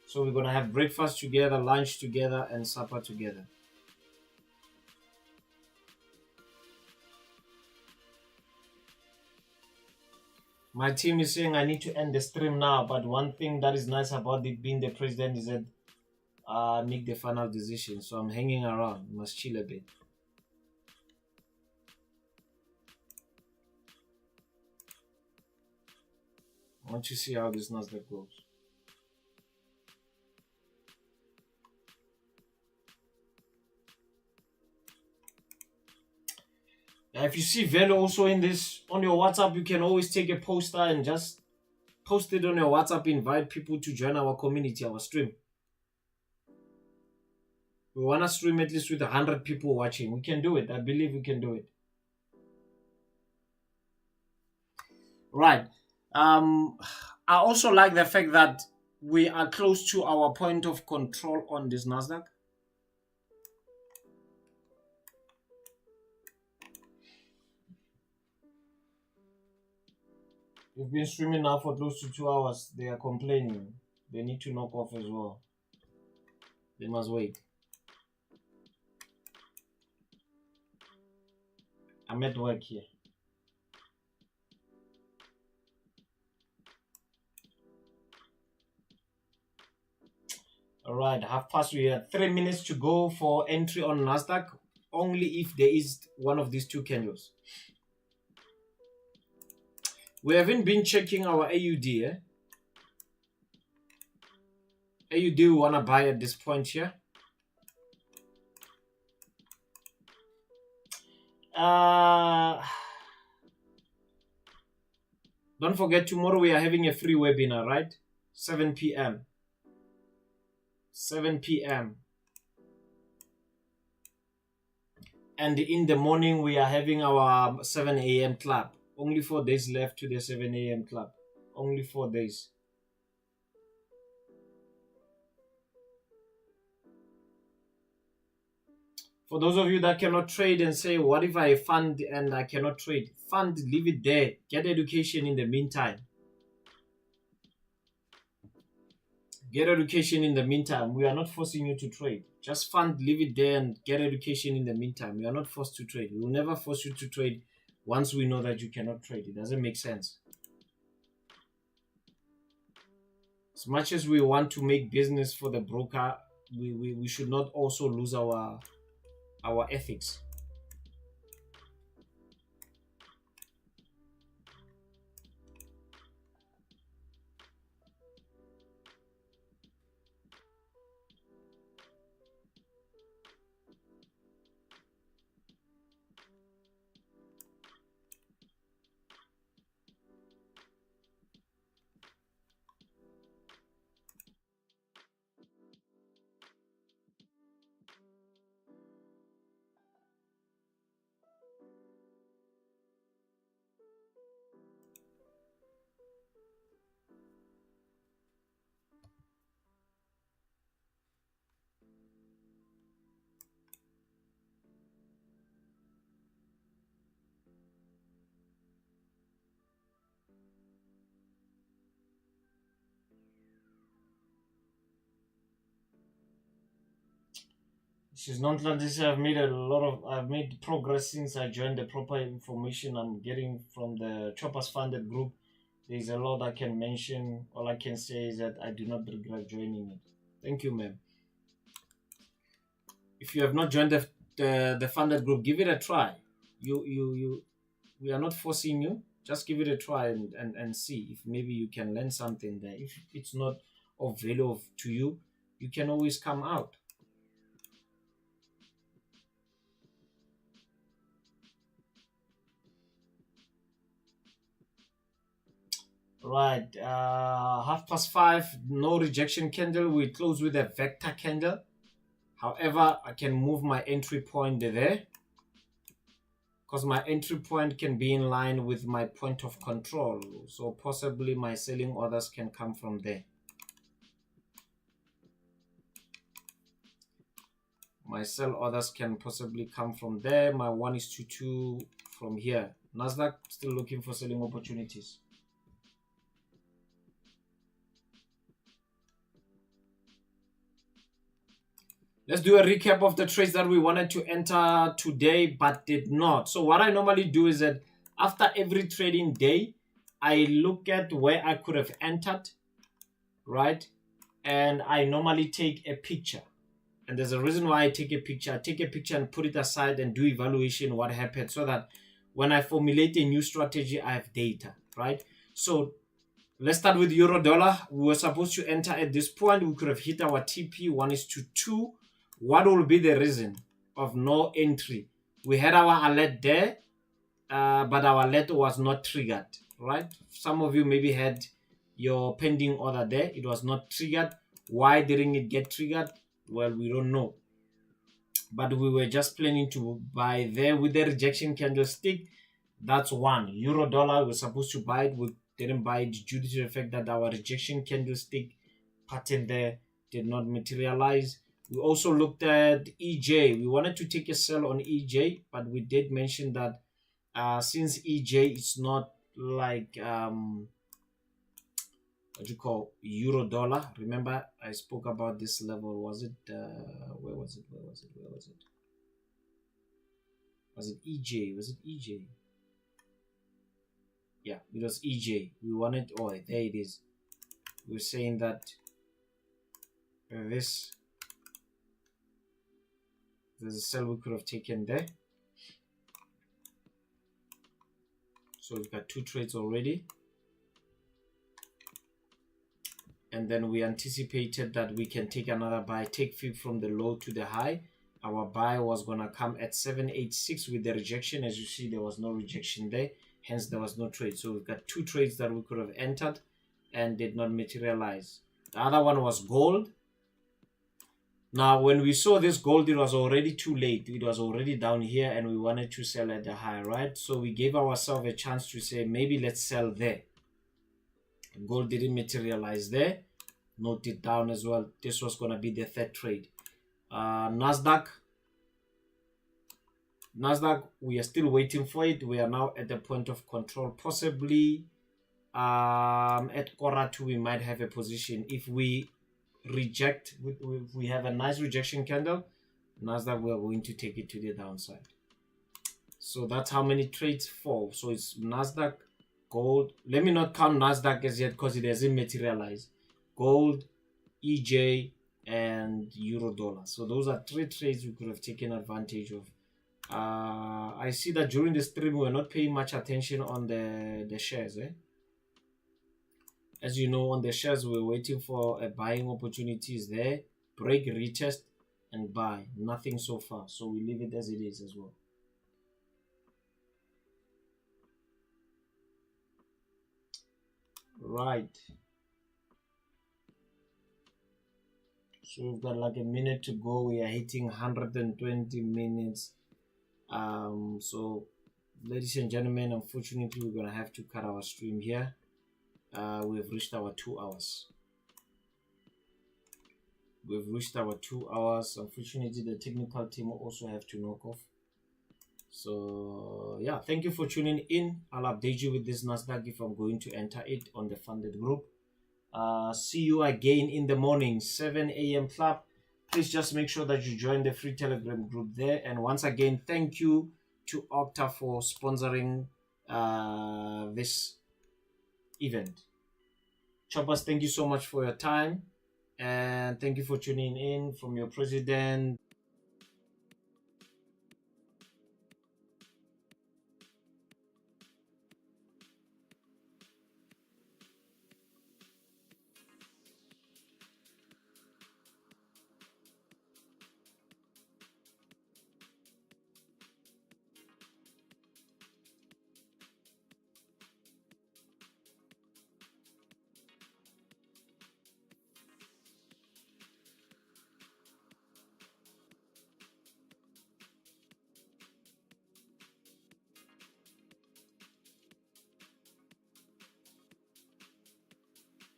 So we're gonna have breakfast together, lunch together, and supper together. My team is saying I need to end the stream now, but one thing that is nice about it being the president is that make the final decision. So I'm hanging around. Must chill a bit. I want to see how this NASDAQ goes. If you see value also in this on your WhatsApp, you can always take a poster and just post it on your WhatsApp. Invite people to join our community, our stream. We want to stream at least with 100 people watching. We can do it. I believe we can do it. Right. I also like the fact that we are close to our point of control on this NASDAQ. We've been streaming now for close to 2 hours. They are complaining. They need to knock off as well. They must wait. I'm at work here. All right, 3:30. We have 3 minutes to go for entry on NASDAQ. Only if there is one of these two candles. We haven't been checking our AUD. AUD we want to buy at this point here. Don't forget, tomorrow we are having a free webinar, right? 7 p.m. 7 p.m. And in the morning we are having our 7 a.m. club. Only 4 days left to the 7 a.m. club. Only 4 days. For those of you that cannot trade and say, what if I fund and I cannot trade? Fund, leave it there. Get education in the meantime. Get education in the meantime. We are not forcing you to trade. Just fund, leave it there, and get education in the meantime. We are not forced to trade. We will never force you to trade once we know that you cannot trade. It doesn't make sense. As much as we want to make business for the broker, we should not also lose our ethics. She's non-transition. I've made progress since I joined. The proper information I'm getting from the Choppers funded group, there's a lot I can mention. All I can say is that I do not regret joining it. Thank you, ma'am. If you have not joined the funded group, give it a try. We are not forcing you. Just give it a try and see if maybe you can learn something there. If it's not of value to you, you can always come out. Right, 5:30, no rejection candle. We close with a vector candle. However, I can move my entry point there because my entry point can be in line with my point of control. So possibly my selling orders can come from there. My sell orders can possibly come from there. My 1:2 from here. NASDAQ still looking for selling opportunities. Let's do a recap of the trades that we wanted to enter today but did not. So what I normally do is that after every trading day, I look at where I could have entered, right? And I normally take a picture. And there's a reason why I take a picture. I take a picture and put it aside and do evaluation what happened so that when I formulate a new strategy, I have data, right? So let's start with euro dollar. We were supposed to enter at this point. We could have hit our TP 1:2. What will be the reason of no entry? We had our alert there, but our alert was not triggered, right? Some of you maybe had your pending order there. It was not triggered. Why didn't it get triggered? Well, we don't know. But we were just planning to buy there with the rejection candlestick. That's one. Euro dollar, we're supposed to buy it. We didn't buy it due to the fact that our rejection candlestick pattern there did not materialize. We also looked at EJ. We wanted to take a sell on EJ, but we did mention that since EJ is not like what you call euro dollar. Remember, I spoke about this level. Was it where was it? Was it EJ? Was it EJ? Yeah, it was EJ. We wanted. Oh, there it is. We're saying that there's a sell we could have taken there. So we've got 2 trades already. And then we anticipated that we can take another buy, take fib from the low to the high. Our buy was going to come at 786 with the rejection. As you see, there was no rejection there. Hence, there was no trade. So we've got 2 trades that we could have entered and did not materialize. The other one was gold. Now, when we saw this gold, it was already too late. It was already down here and we wanted to sell at the high, right? So we gave ourselves a chance to say, maybe let's sell there. Gold didn't materialize there. Note it down as well. This was going to be the 3rd trade. NASDAQ, we are still waiting for it. We are now at the point of control. Possibly at quarter 2, we might have a position. If we reject, if we have a nice rejection candle, NASDAQ, we are going to take it to the downside. So that's how many trades fall. So it's NASDAQ, gold. Let me not count NASDAQ as yet because it hasn't materialized. Gold, EJ, and euro dollar. So those are 3 trades we could have taken advantage of. I see that during the stream we're not paying much attention on the shares. As you know, on the shares we're waiting for a buying opportunities there, break, retest, and buy. Nothing so far. So we leave it as it is as well. Right. So we've got like a minute to go. We are hitting 120 minutes. So ladies and gentlemen, unfortunately we're gonna have to cut our stream here. We've reached our 2 hours. We've reached our 2 hours. Unfortunately, the technical team will also have to knock off. So yeah, thank you for tuning in. I'll update you with this NASDAQ if I'm going to enter it on the funded group. See you again in the morning, 7 a.m. club. please just make sure that you join the free Telegram group there. And once again, thank you to Okta for sponsoring this event. Choppers, thank you so much for your time, and thank you for tuning in. From your president